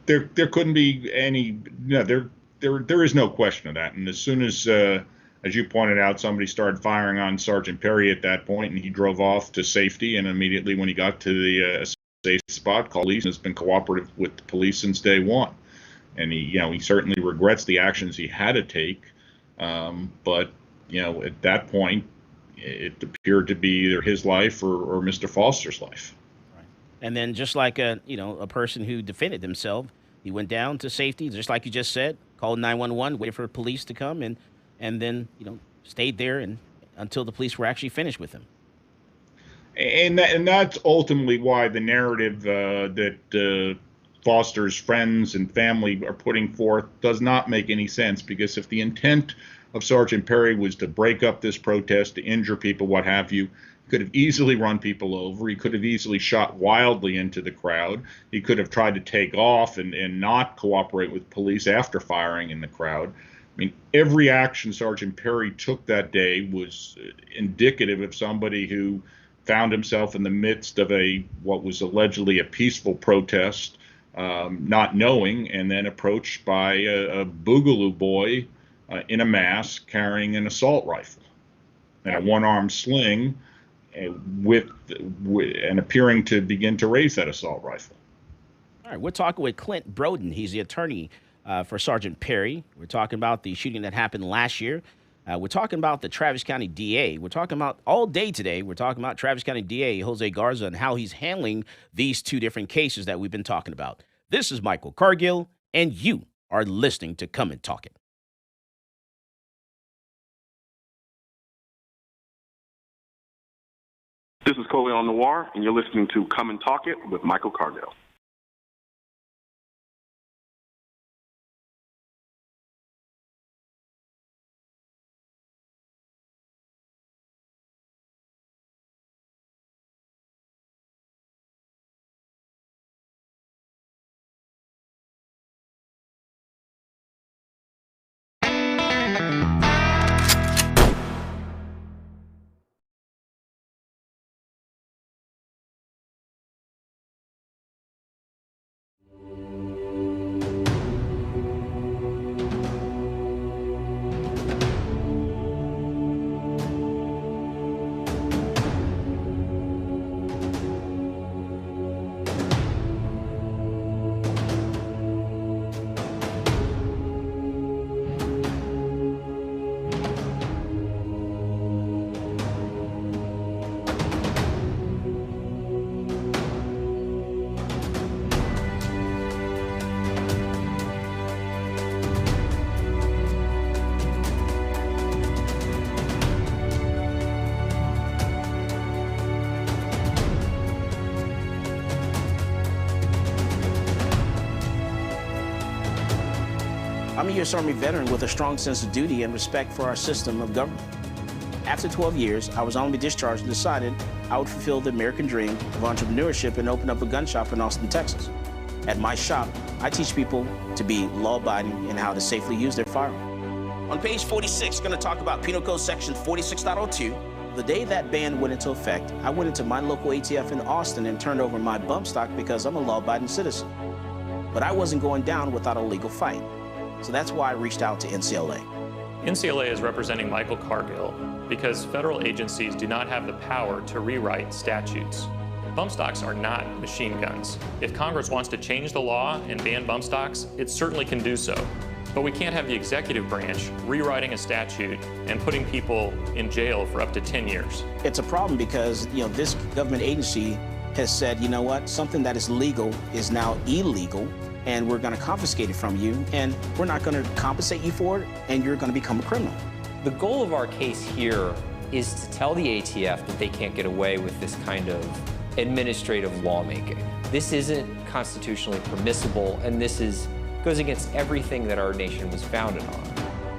there couldn't be any. No, there is no question of that. And as soon as you pointed out, somebody started firing on Sergeant Perry at that point, and he drove off to safety. And immediately when he got to the safe spot, called police, and has been cooperative with the police since day one. And he certainly regrets the actions he had to take, but at that point, it appeared to be either his life or Mr. Foster's life. Right. And then, just like a person who defended himself, he went down to safety, just like you just said, called 911, waited for police to come, and then stayed there until the police were actually finished with him. And that's ultimately why the narrative that Foster's friends and family are putting forth does not make any sense, because if the intent of Sergeant Perry was to break up this protest, to injure people, what have you, he could have easily run people over. He could have easily shot wildly into the crowd. He could have tried to take off and not cooperate with police after firing in the crowd. I mean, every action Sergeant Perry took that day was indicative of somebody who found himself in the midst of what was allegedly a peaceful protest, not knowing, and then approached by a boogaloo boy in a mask carrying an assault rifle and a one-armed sling, with and appearing to begin to raise that assault rifle. All right, we're talking with Clint Broden. He's the attorney for Sergeant Perry. We're talking about the shooting that happened last year. We're talking about the Travis County DA. We're talking about all day today. We're talking about Travis County DA Jose Garza and how he's handling these two different cases that we've been talking about. This is Michael Cargill, and you are listening to Come and Talk It. This is Coley Noir, and you're listening to Come and Talk It with Michael Cargill. I'm a U.S. Army veteran with a strong sense of duty and respect for our system of government. After 12 years, I was honorably discharged and decided I would fulfill the American dream of entrepreneurship and open up a gun shop in Austin, Texas. At my shop, I teach people to be law-abiding and how to safely use their firearm. On page 46, we're going to talk about Penal Code Section 46.02. The day that ban went into effect, I went into my local ATF in Austin and turned over my bump stock because I'm a law-abiding citizen. But I wasn't going down without a legal fight. So that's why I reached out to NCLA. NCLA is representing Michael Cargill because federal agencies do not have the power to rewrite statutes. Bump stocks are not machine guns. If Congress wants to change the law and ban bump stocks, it certainly can do so. But we can't have the executive branch rewriting a statute and putting people in jail for up to 10 years. It's a problem because, this government agency has said, you know what, something that is legal is now illegal, and we're going to confiscate it from you, and we're not going to compensate you for it, and you're going to become a criminal. The goal of our case here is to tell the ATF that they can't get away with this kind of administrative lawmaking. This isn't constitutionally permissible, and this goes against everything that our nation was founded on.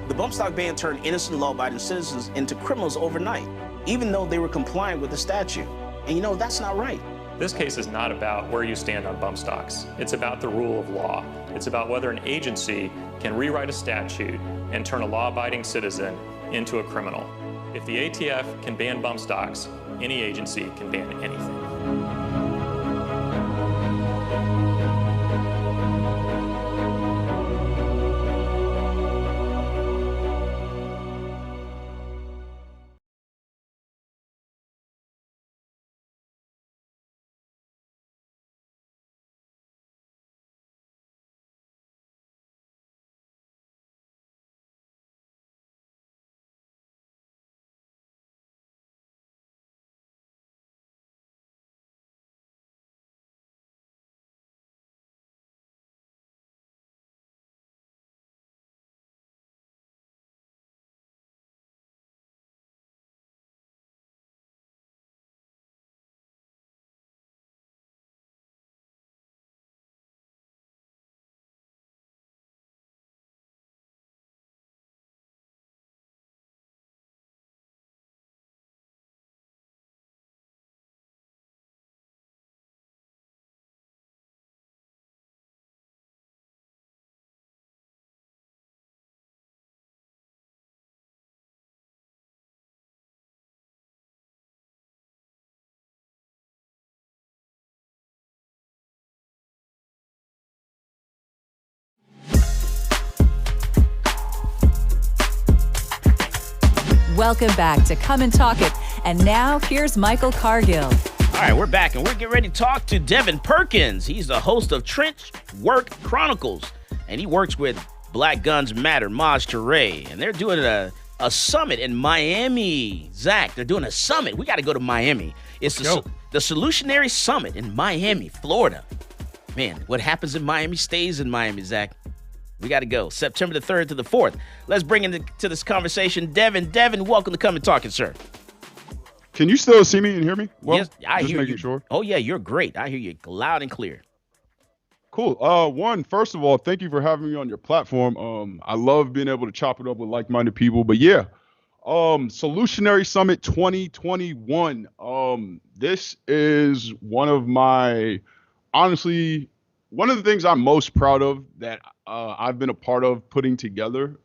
The bump stock ban turned innocent law-abiding citizens into criminals overnight, even though they were compliant with the statute. And that's not right. This case is not about where you stand on bump stocks. It's about the rule of law. It's about whether an agency can rewrite a statute and turn a law-abiding citizen into a criminal. If the ATF can ban bump stocks, any agency can ban anything. Welcome back to Come and Talk It. And now, here's Michael Cargill. All right, we're back, and we're getting ready to talk to Devin Perkins. He's the host of Trench Work Chronicles, and he works with Black Guns Matter, Maj Toure, and they're doing a summit in Miami. Zach, they're doing a summit. We got to go to Miami. It's the Solutionary Summit in Miami, Florida. Man, what happens in Miami stays in Miami, Zach. We got to go. September the 3rd to the 4th. Let's bring into this conversation Devin. Devin, welcome to Come and Talk It, sir. Can you still see me and hear me? Well, yes, I just hear making you. Sure. Oh, yeah, you're great. I hear you loud and clear. Cool. First of all, thank you for having me on your platform. I love being able to chop it up with like-minded people. But yeah, Solutionary Summit 2021. This is one of the things I'm most proud of that I've been a part of putting together.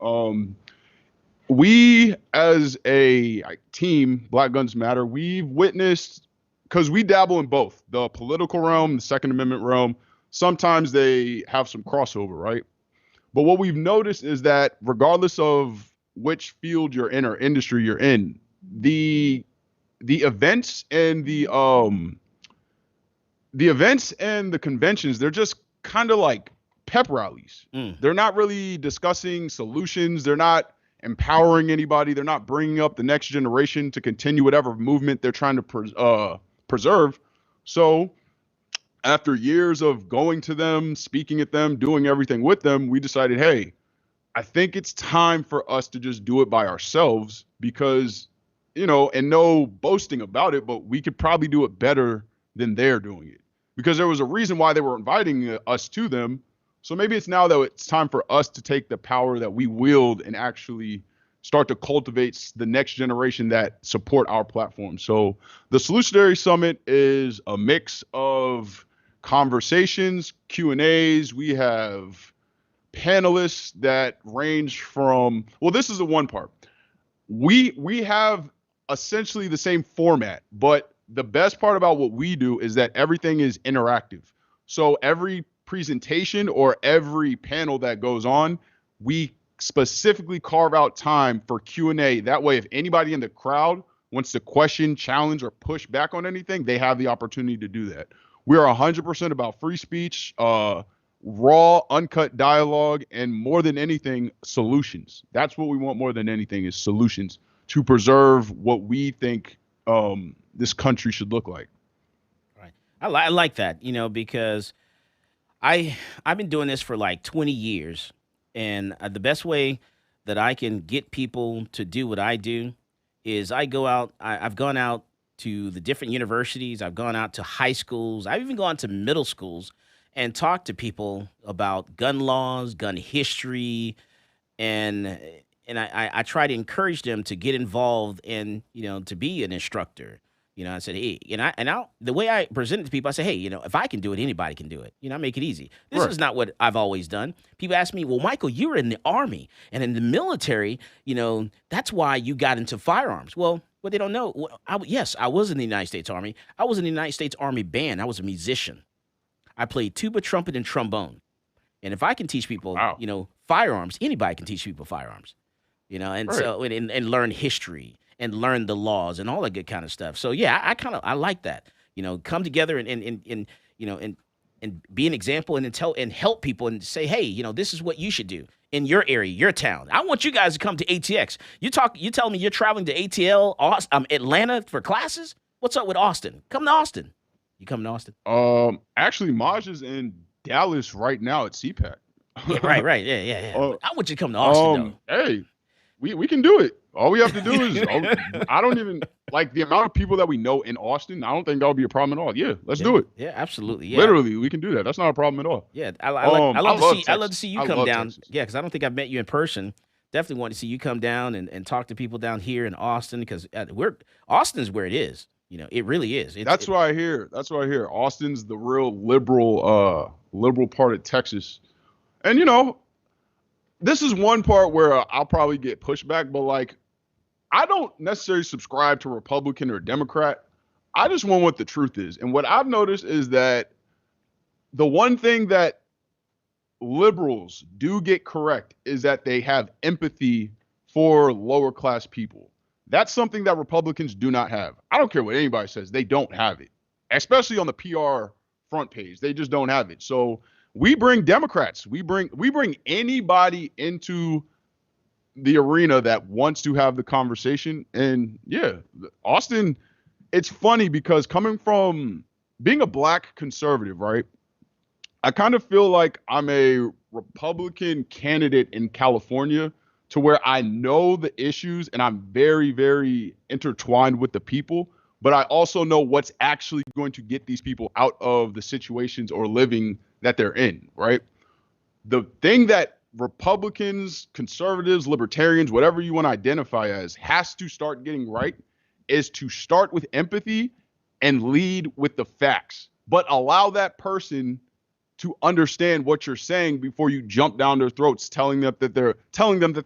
We as a team, Black Guns Matter, we've witnessed, because we dabble in both the political realm, the Second Amendment realm. Sometimes they have some crossover, right? But what we've noticed is that regardless of which field you're in or industry you're in, the events and the conventions, they're just kind of like pep rallies. They're not really discussing solutions. They're not empowering anybody. They're not bringing up the next generation to continue whatever movement they're trying to preserve. So after years of going to them, speaking at them, doing everything with them, we decided, hey, I think it's time for us to just do it by ourselves because, and no boasting about it, but we could probably do it better than they're doing it. Because there was a reason why they were inviting us to them So maybe it's now that it's time for us to take the power that we wield and actually start to cultivate the next generation that support our platform. So the Solutionary Summit is a mix of conversations, Q&As. We have panelists that range from, well, this is the one part. We have essentially the same format, but the best part about what we do is that everything is interactive. So every presentation or every panel that goes on, we specifically carve out time for Q&A. That way, if anybody in the crowd wants to question, challenge, or push back on anything, they have the opportunity to do that. We are 100% about free speech, raw, uncut dialogue, and more than anything, solutions. That's what we want more than anything, is solutions to preserve what we think this country should look like. Right. I like that, because I've been doing this for like 20 years, and the best way that I can get people to do what I do is I go out. I've gone out to the different universities. I've gone out to high schools. I've even gone to middle schools and talked to people about gun laws, gun history, and I try to encourage them to get involved and, to be an instructor. I said, hey, the way I present it to people, I say, hey, if I can do it, anybody can do it. I make it easy. This is not what I've always done. People ask me, well, Michael, you were in the Army and in the military, that's why you got into firearms. Well, what they don't know, yes, I was in the United States Army. I was in the United States Army band. I was a musician. I played tuba, trumpet, and trombone. And if I can teach people, firearms, anybody can teach people firearms, and so and learn history and learn the laws and all that good kind of stuff. So yeah, I like that. Come together and be an example and help people and say, hey, this is what you should do in your area, your town. I want you guys to come to ATX. You tell me you're traveling to ATL, Atlanta for classes. What's up with Austin? Come to Austin. You coming to Austin? Actually, Maj is in Dallas right now at CPAC. Yeah, right. Yeah. I want you to come to Austin, though. Hey, we can do it. All we have to do is, I don't even, like, the amount of people that we know in Austin, I don't think that would be a problem at all. Yeah, let's do it. Yeah, absolutely. Yeah. Literally, we can do that. That's not a problem at all. Yeah, I love to see you come down. Texas. Yeah, because I don't think I've met you in person. Definitely want to see you come down and talk to people down here in Austin, because Austin's where it is. It really is. That's what I hear. Austin's the real liberal part of Texas. And, this is one part where I'll probably get pushback, but, like, I don't necessarily subscribe to Republican or Democrat. I just want what the truth is. And what I've noticed is that the one thing that liberals do get correct is that they have empathy for lower class people. That's something that Republicans do not have. I don't care what anybody says. They don't have it, especially on the PR front page. They just don't have it. So we bring Democrats. We bring anybody into the arena that wants to have the conversation. And yeah, Austin, it's funny because coming from being a black conservative, right? I kind of feel like I'm a Republican candidate in California, to where I know the issues and I'm very, very intertwined with the people, but I also know what's actually going to get these people out of the situations or living that they're in, right? The thing that Republicans, conservatives, libertarians, whatever you want to identify as, has to start getting right is to start with empathy and lead with the facts, but allow that person to understand what you're saying before you jump down their throats, telling them that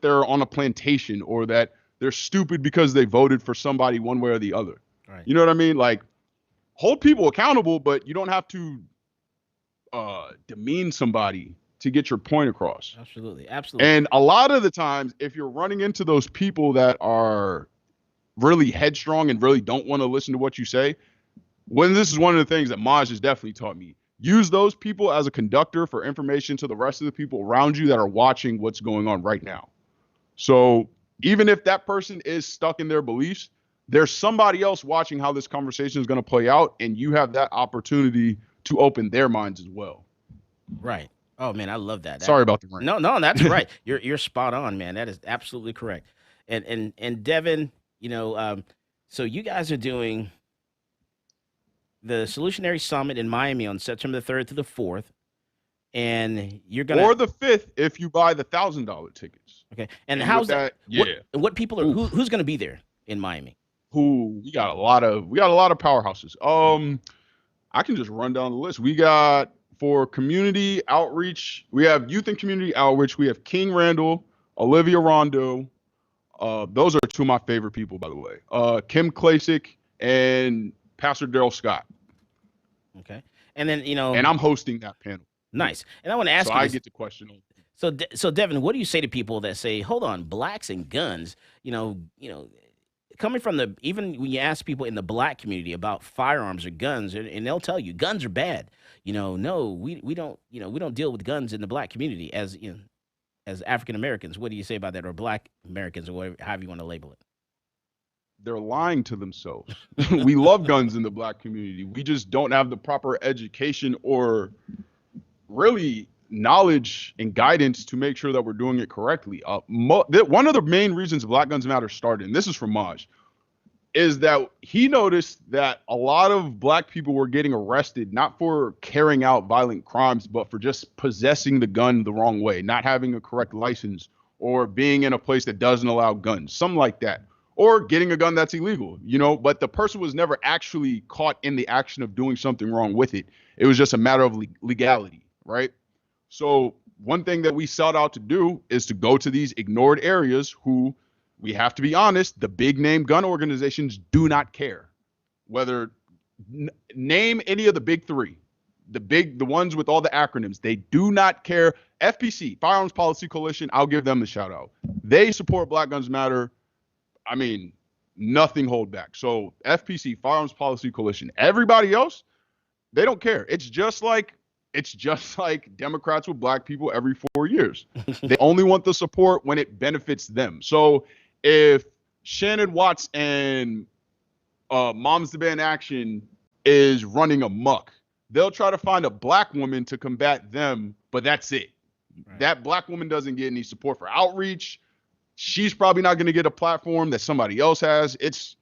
they're on a plantation or that they're stupid because they voted for somebody one way or the other. Right. You know what I mean? Like, hold people accountable, but you don't have to demean somebody to get your point across. Absolutely. And a lot of the times, if you're running into those people that are really headstrong and really don't want to listen to what you say, this is one of the things that Maj has definitely taught me. Use those people as a conductor for information to the rest of the people around you that are watching what's going on right now. So even if that person is stuck in their beliefs, there's somebody else watching how this conversation is going to play out, and you have that opportunity to open their minds as well. Right. Oh man, I love that. Sorry about the rant. No, that's right. You're spot on, man. That is absolutely correct. And Devin, so you guys are doing the Solutionary Summit in Miami on September the 3rd to the 4th. and you're gonna or the 5th if you buy the $1,000 tickets. Okay, and how's that? Yeah. What people are who's gonna be there in Miami? We got a lot of powerhouses. I can just run down the list. We got, for community outreach, we have youth and community outreach. We have King Randall, Olivia Rondo. Those are two of my favorite people, by the way. Kim Klasick and Pastor Daryl Scott. Okay, and then and I'm hosting that panel. Nice. And I want to ask so you. I get to question them. So Devin, what do you say to people that say, "Hold on, blacks and guns"? Coming from even when you ask people in the black community about firearms or guns, and they'll tell you guns are bad. No, we don't. We don't deal with guns in the black community as African Americans. What do you say about that, or Black Americans, or whatever, however you want to label it? They're lying to themselves. We love guns in the black community. We just don't have the proper education or really knowledge and guidance to make sure that we're doing it correctly. One of the main reasons Black Guns Matter started, and this is from Maj, is that he noticed that a lot of black people were getting arrested not for carrying out violent crimes, but for just possessing the gun the wrong way, not having a correct license, or being in a place that doesn't allow guns, something like that, or getting a gun that's illegal, but the person was never actually caught in the action of doing something wrong with it. It was just a matter of legality, right? So one thing that we set out to do is to go to these ignored areas who, we have to be honest, the big name gun organizations do not care. Whether name any of the big three, the ones with all the acronyms, they do not care. FPC, Firearms Policy Coalition, I'll give them the shout out. They support Black Guns Matter. I mean, nothing hold back. So FPC, Firearms Policy Coalition, everybody else, they don't care. It's just like Democrats with black people every 4 years. They only want the support when it benefits them. So if Shannon Watts and Moms Demand Action is running amok, they'll try to find a black woman to combat them, but that's it. Right. That black woman doesn't get any support for outreach. She's probably not going to get a platform that somebody else has. It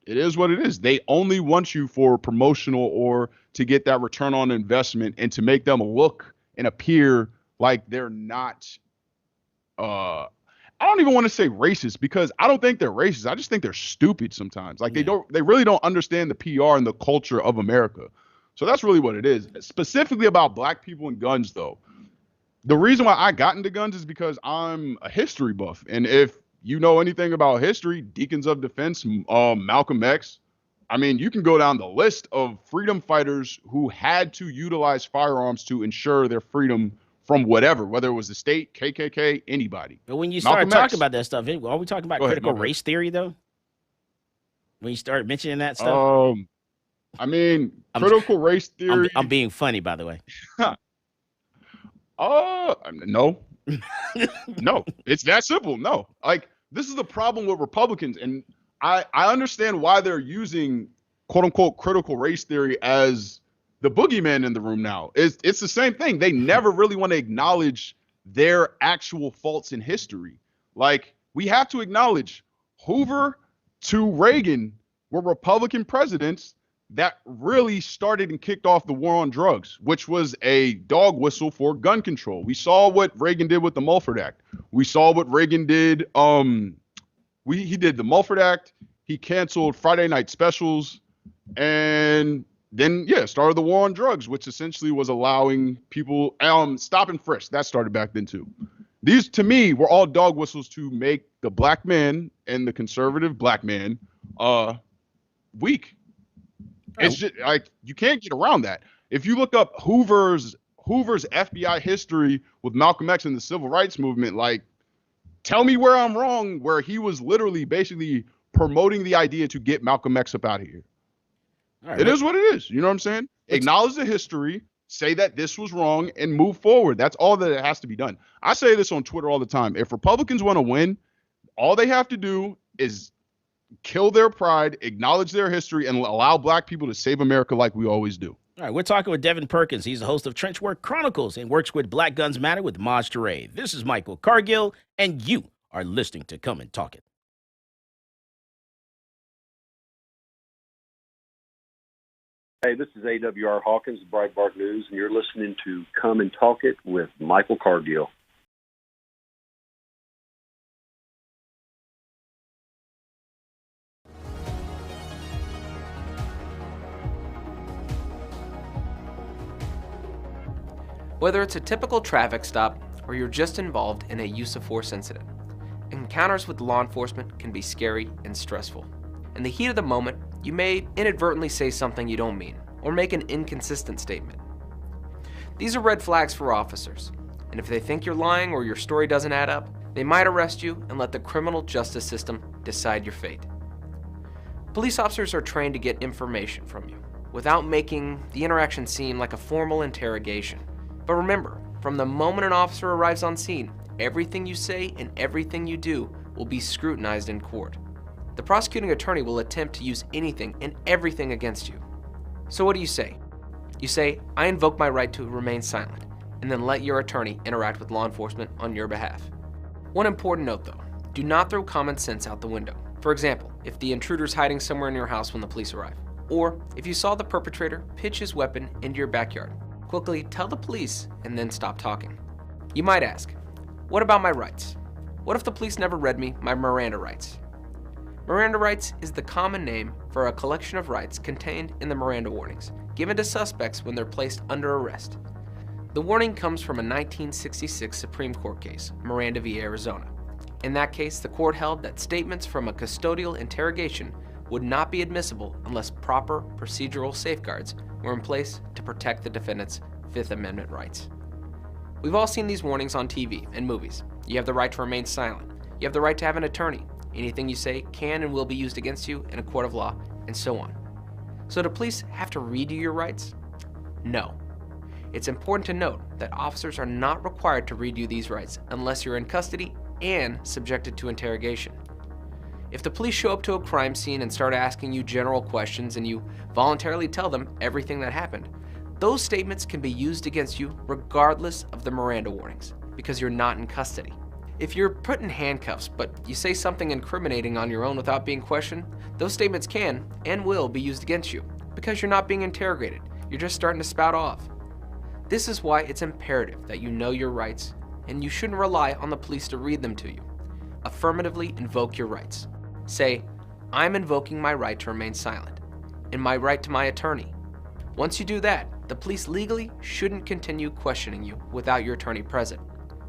is what it is. They only want you for promotional or to get that return on investment and to make them look and appear like they're not, I don't even want to say racist, because I don't think they're racist. I just think they're stupid sometimes. Like they really don't understand the PR and the culture of America. So that's really what it is. Specifically about black people and guns, though. The reason why I got into guns is because I'm a history buff. And if you know anything about history, Deacons of Defense, Malcolm X, I mean, you can go down the list of freedom fighters who had to utilize firearms to ensure their freedom from whatever, whether it was the state, KKK, anybody. But when you start talking about that stuff, are we talking about critical race theory, though? When you start mentioning that stuff? I mean, critical race theory. I'm being funny, by the way. No. No, it's that simple. No, like, this is the problem with Republicans. And I understand why they're using quote unquote critical race theory as the boogeyman in the room now. It's the same thing. They never really want to acknowledge their actual faults in history. Like, we have to acknowledge Hoover to Reagan were Republican presidents that really started and kicked off the war on drugs, which was a dog whistle for gun control. We saw what Reagan did with the Mulford Act. We saw what Reagan did. He did the Mulford Act. He canceled Friday night specials, and then started the war on drugs, which essentially was allowing people stop and frisk. That started back then too. These, to me, were all dog whistles to make the black man and the conservative black man weak. It's just like, you can't get around that. If you look up Hoover's FBI history with Malcolm X and the civil rights movement, like, tell me where I'm wrong, where he was literally basically promoting the idea to get Malcolm X up out of here. Right, it is what it is. You know what I'm saying? Acknowledge the history, say that this was wrong, and move forward. That's all that has to be done. I say this on Twitter all the time. If Republicans want to win, all they have to do is kill their pride, acknowledge their history, and allow black people to save America like we always do. All right, we're talking with Devin Perkins. He's the host of Trenchwork Chronicles and works with Black Guns Matter with Maj Toure. This is Michael Cargill, and you are listening to Come and Talk It. Hey, this is AWR Hawkins, Breitbart News, and you're listening to Come and Talk It with Michael Cargill. Whether it's a typical traffic stop or you're just involved in a use of force incident, encounters with law enforcement can be scary and stressful. In the heat of the moment, you may inadvertently say something you don't mean or make an inconsistent statement. These are red flags for officers, and if they think you're lying or your story doesn't add up, they might arrest you and let the criminal justice system decide your fate. Police officers are trained to get information from you without making the interaction seem like a formal interrogation. But remember, from the moment an officer arrives on scene, everything you say and everything you do will be scrutinized in court. The prosecuting attorney will attempt to use anything and everything against you. So what do you say? You say, I invoke my right to remain silent, and then let your attorney interact with law enforcement on your behalf. One important note though, do not throw common sense out the window. For example, if the intruder's hiding somewhere in your house when the police arrive, or if you saw the perpetrator pitch his weapon into your backyard, quickly tell the police and then stop talking. You might ask, what about my rights? What if the police never read me my Miranda rights? Miranda rights is the common name for a collection of rights contained in the Miranda warnings, given to suspects when they're placed under arrest. The warning comes from a 1966 Supreme Court case, Miranda v. Arizona. In that case, the court held that statements from a custodial interrogation would not be admissible unless proper procedural safeguards were in place to protect the defendant's Fifth Amendment rights. We've all seen these warnings on TV and movies. You have the right to remain silent. You have the right to have an attorney. Anything you say can and will be used against you in a court of law, and so on. So do police have to read you your rights? No. It's important to note that officers are not required to read you these rights unless you're in custody and subjected to interrogation. If the police show up to a crime scene and start asking you general questions and you voluntarily tell them everything that happened, those statements can be used against you regardless of the Miranda warnings because you're not in custody. If you're put in handcuffs, but you say something incriminating on your own without being questioned, those statements can and will be used against you because you're not being interrogated. You're just starting to spout off. This is why it's imperative that you know your rights, and you shouldn't rely on the police to read them to you. Affirmatively invoke your rights. Say, I'm invoking my right to remain silent, and my right to my attorney. Once you do that, the police legally shouldn't continue questioning you without your attorney present.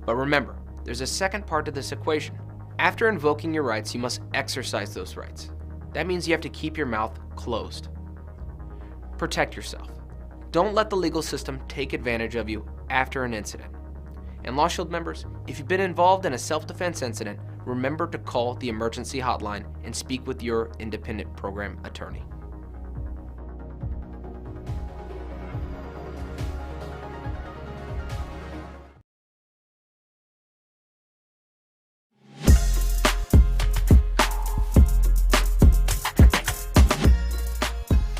But remember, there's a second part to this equation. After invoking your rights, you must exercise those rights. That means you have to keep your mouth closed. Protect yourself. Don't let the legal system take advantage of you after an incident. And Law Shield members, if you've been involved in a self-defense incident, remember to call the emergency hotline and speak with your independent program attorney.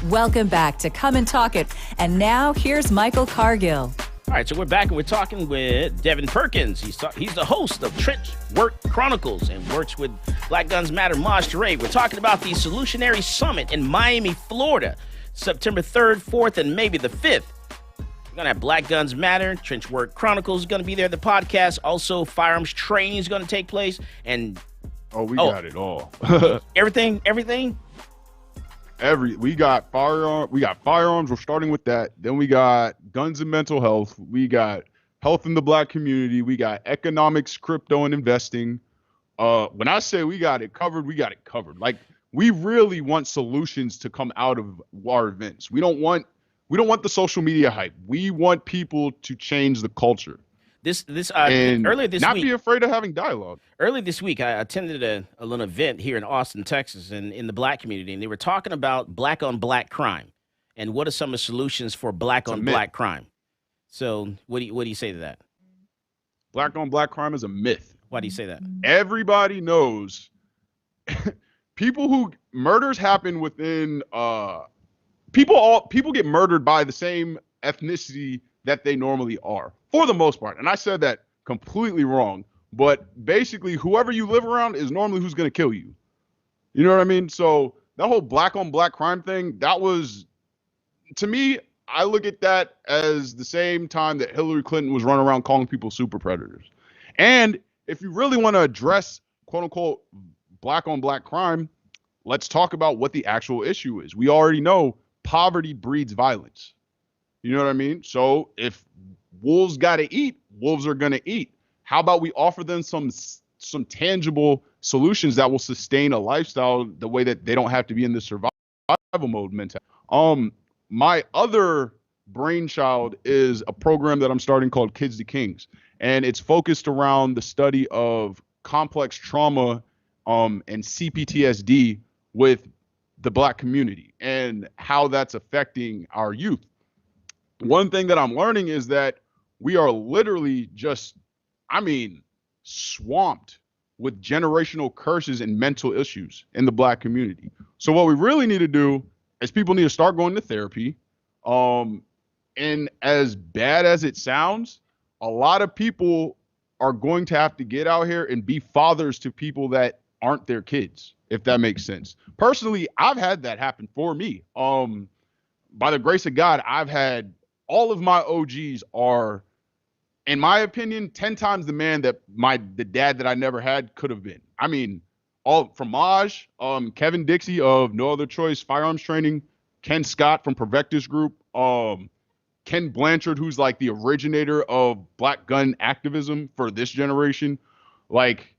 Welcome back to Come and Talk It. And now here's Michael Cargill. All right, so we're back and we're talking with Devin Perkins. He's the host of Trench Work Chronicles and works with Black Guns Matter Maj Toure. We're talking about the Solutionary Summit in Miami, Florida, September 3rd, 4th, and maybe the 5th. We're going to have Black Guns Matter, Trench Work Chronicles is going to be there, the podcast. Also, firearms training is going to take place. And we got it all. Everything? We got firearms. We're starting with that. Then we got guns and mental health. We got health in the Black community. We got economics, crypto, and investing. When I say we got it covered, we got it covered. Like, we really want solutions to come out of our events. We don't want the social media hype. We want people to change the culture. Earlier this not week, be afraid of having dialogue. Earlier this week, I attended a little event here in Austin, Texas, and in the Black community, and they were talking about Black-on-Black crime and what are some of the solutions for Black-on-Black crime. So, what do you say to that? Black-on-Black crime is a myth. Why do you say that? Everybody knows murders happen within people get murdered by the same ethnicity that they normally are, for the most part. And I said that completely wrong. But basically, whoever you live around is normally who's going to kill you. You know what I mean? So that whole Black-on-Black crime thing, that was to me, I look at that as the same time that Hillary Clinton was running around calling people super predators. And if you really want to address quote unquote black on black crime, let's talk about what the actual issue is. We already know poverty breeds violence. You know what I mean? So if wolves got to eat, wolves are going to eat. How about we offer them some tangible solutions that will sustain a lifestyle the way that they don't have to be in the survival mode mentality. My other brainchild is a program that I'm starting called Kids to Kings, and it's focused around the study of complex trauma and CPTSD with the black community and how that's affecting our youth. One thing that I'm learning is that we are literally just, swamped with generational curses and mental issues in the black community. So what we really need to do is people need to start going to therapy. And as bad as it sounds, a lot of people are going to have to get out here and be fathers to people that aren't their kids, if that makes sense. Personally, I've had that happen for me. By the grace of God, I've had all of my OGs are, in my opinion, 10 times the man that the dad that I never had could have been. All from Maj, Kevin Dixie of No Other Choice Firearms Training, Ken Scott from Provectus Group, Ken Blanchard, who's like the originator of black gun activism for this generation. Like,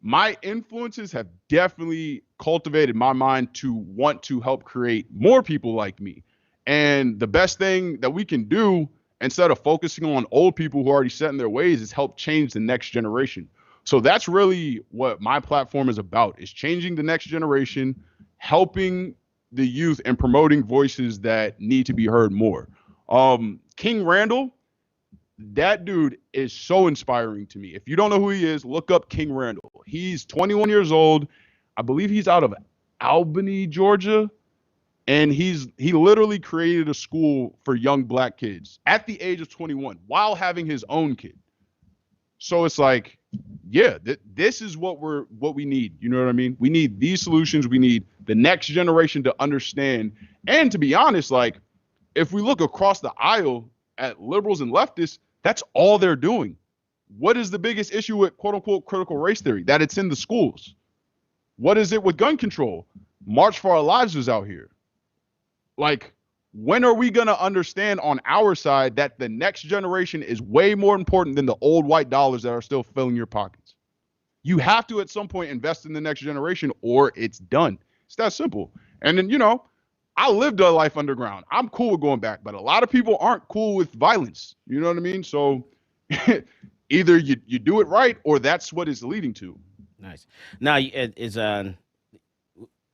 my influences have definitely cultivated my mind to want to help create more people like me. And the best thing that we can do, instead of focusing on old people who are already set in their ways, is help change the next generation. So that's really what my platform is about, is changing the next generation, helping the youth, and promoting voices that need to be heard more. King Randall, that dude is so inspiring to me. If you don't know who he is, look up King Randall. He's 21 years old. I believe he's out of Albany, Georgia. And he literally created a school for young black kids at the age of 21 while having his own kid. So it's like, yeah, this is what we need. You know what I mean? We need these solutions. We need the next generation to understand. And to be honest, like, if we look across the aisle at liberals and leftists, that's all they're doing. What is the biggest issue with quote unquote critical race theory? That it's in the schools. What is it with gun control? March for Our Lives is out here. Like, when are we going to understand on our side that the next generation is way more important than the old white dollars that are still filling your pockets? You have to at some point invest in the next generation or it's done. It's that simple. And then, I lived a life underground. I'm cool with going back, but a lot of people aren't cool with violence. You know what I mean? So either you do it right or that's what it's leading to. Nice. Now, you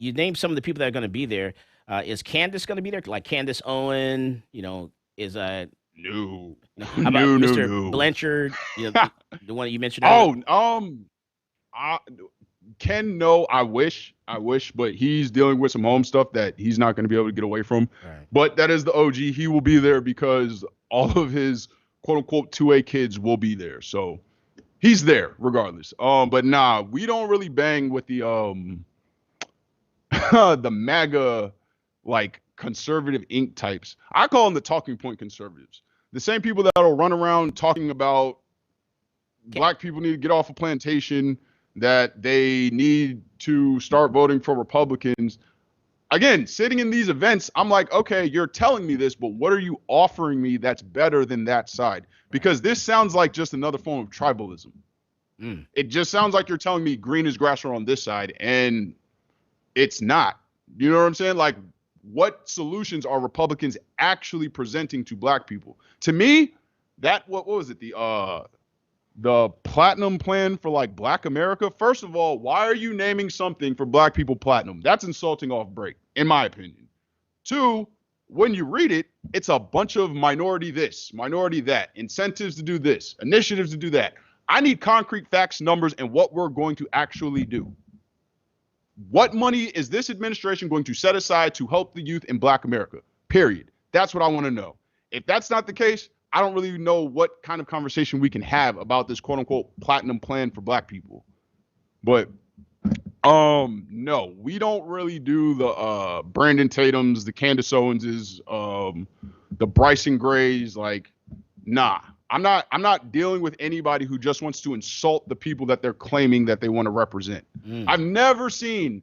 named some of the people that are going to be there. Is Candace going to be there? Like Candace Owen, is No. How about Mr. Blanchard, the one you mentioned earlier? Ken, no, I wish, but he's dealing with some home stuff that he's not going to be able to get away from. Right. But that is the OG. He will be there because all of his quote unquote 2A kids will be there. So he's there regardless. But nah, we don't really bang with the the MAGA, like, conservative ink types. I call them the talking point conservatives. The same people that'll run around talking about black people need to get off a plantation, that they need to start voting for Republicans. Again, sitting in these events, I'm like, okay, you're telling me this, but what are you offering me that's better than that side? Because this sounds like just another form of tribalism. It just sounds like you're telling me green is grass on this side, and it's not. You know what I'm saying? Like, what solutions are Republicans actually presenting to black people? To me, that what was it? The platinum plan for like black America. First of all, why are you naming something for black people platinum? That's insulting off break, in my opinion. Two, when you read it, it's a bunch of minority this, minority that, incentives to do this, initiatives to do that. I need concrete facts, numbers, and what we're going to actually do. What money is this administration going to set aside to help the youth in black America? Period. That's what I want to know. If that's not the case, I don't really know what kind of conversation we can have about this quote unquote platinum plan for black people. But No, we don't really do the Brandon Tatums, the Candace Owenses, the Bryson Grays. Like, nah. I'm not dealing with anybody who just wants to insult the people that they're claiming that they want to represent. I've never seen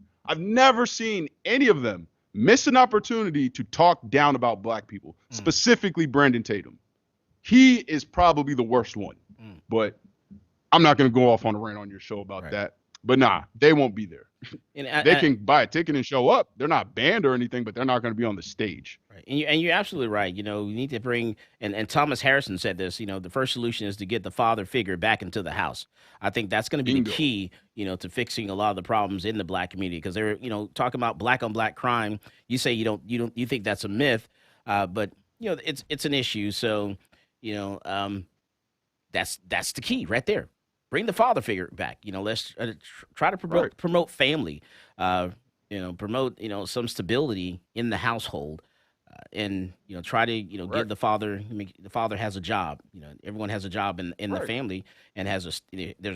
any of them miss an opportunity to talk down about black people, specifically Brandon Tatum. He is probably the worst one, but I'm not going to go off on a rant on your show about that. But nah, they won't be there. They can buy a ticket and show up. They're not banned or anything, but they're not going to be on the stage. Right. And you're absolutely right. You know, you need to bring, and Thomas Harrison said this, you know, the first solution is to get the father figure back into the house. I think that's going to be the key, you know, to fixing a lot of the problems in the black community, because they're, you know, talking about black on black crime. You say you think that's a myth, but you know, it's an issue. So, you know, that's the key right there. Bring the father figure back. You know, let's try to promote family. You know, promote, you know, some stability in the household, and you know, try to, you know, give the father. I mean, the father has a job. You know, everyone has a job in the family, and there's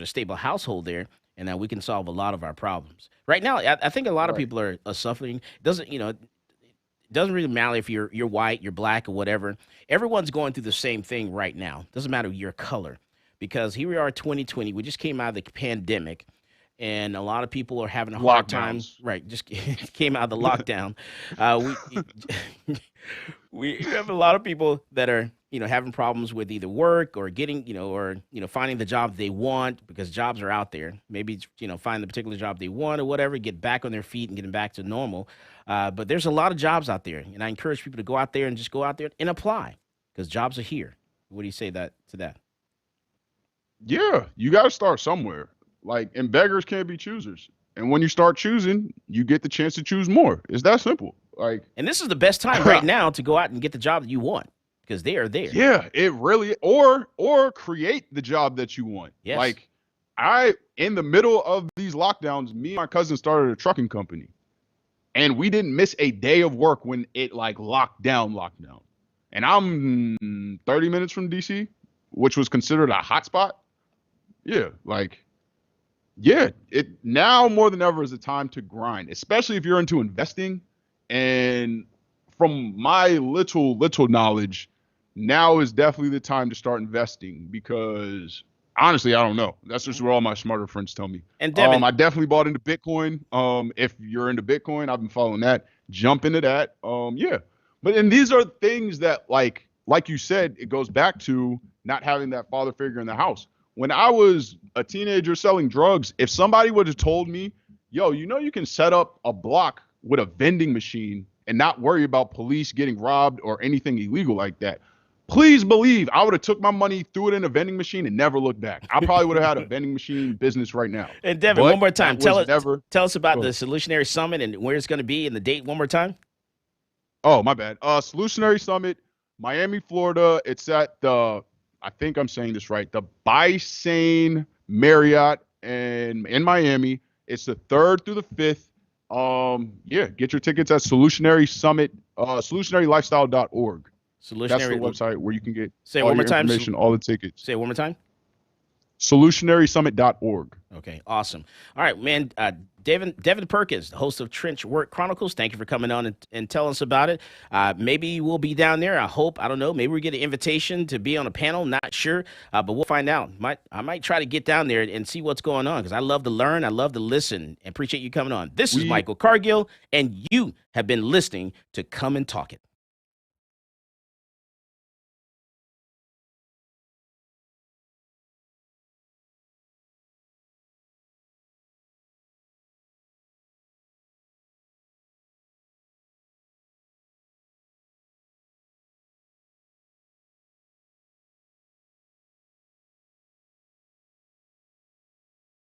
a stable household there, and now we can solve a lot of our problems. Right now, I think a lot of people are suffering. Doesn't really matter if you're white, you're black, or whatever. Everyone's going through the same thing right now. Doesn't matter your color. Because here we are, 2020. We just came out of the pandemic, and a lot of people are having a hard time. Right, just came out of the lockdown. We have a lot of people that are, you know, having problems with either work or getting, you know, finding the job they want, because jobs are out there. Maybe, you know, find the particular job they want or whatever, get back on their feet and getting back to normal. But there's a lot of jobs out there, and I encourage people to go out there and just go out there and apply, because jobs are here. What do you say to that? Yeah, you got to start somewhere. Like, and beggars can't be choosers. And when you start choosing, you get the chance to choose more. It's that simple. Like, and this is the best time right now to go out and get the job that you want, because they are there. Yeah, it really, or create the job that you want. Yes. Like, in the middle of these lockdowns, me and my cousin started a trucking company, and we didn't miss a day of work when it like locked down. And I'm 30 minutes from DC, which was considered a hot spot. Yeah, like, yeah, it now more than ever is a time to grind, especially if you're into investing. And from my little knowledge, now is definitely the time to start investing, because honestly, I don't know. That's just what all my smarter friends tell me. And Devin, I definitely bought into Bitcoin. If you're into Bitcoin, I've been following that. Jump into that. Yeah, but and these are things that, like you said, it goes back to not having that father figure in the house. When I was a teenager selling drugs, if somebody would have told me, yo, you know, you can set up a block with a vending machine and not worry about police getting robbed or anything illegal like that, please believe I would have took my money, threw it in a vending machine, and never looked back. I probably would have had a vending machine business right now. And Devin, one more time, tell us about the Solutionary Summit and where it's going to be and the date one more time. Oh, my bad. Solutionary Summit, Miami, Florida. It's at the, I think I'm saying this right, the Bisane Marriott in Miami. It's the 3rd through the 5th. Yeah, get your tickets at Solutionary Summit, solutionarylifestyle.org. That's the website where you can get all your information, all the tickets. Say it one more time. Solutionarysummit.org. Okay, awesome. All right, man. Devin Perkins, the host of Trench Work Chronicles. Thank you for coming on and telling us about it. Maybe we'll be down there. I hope. I don't know. Maybe we get an invitation to be on a panel. Not sure, but we'll find out. I might try to get down there and see what's going on, because I love to learn. I love to listen. And appreciate you coming on. This is Michael Cargill, and you have been listening to Come and Talk It.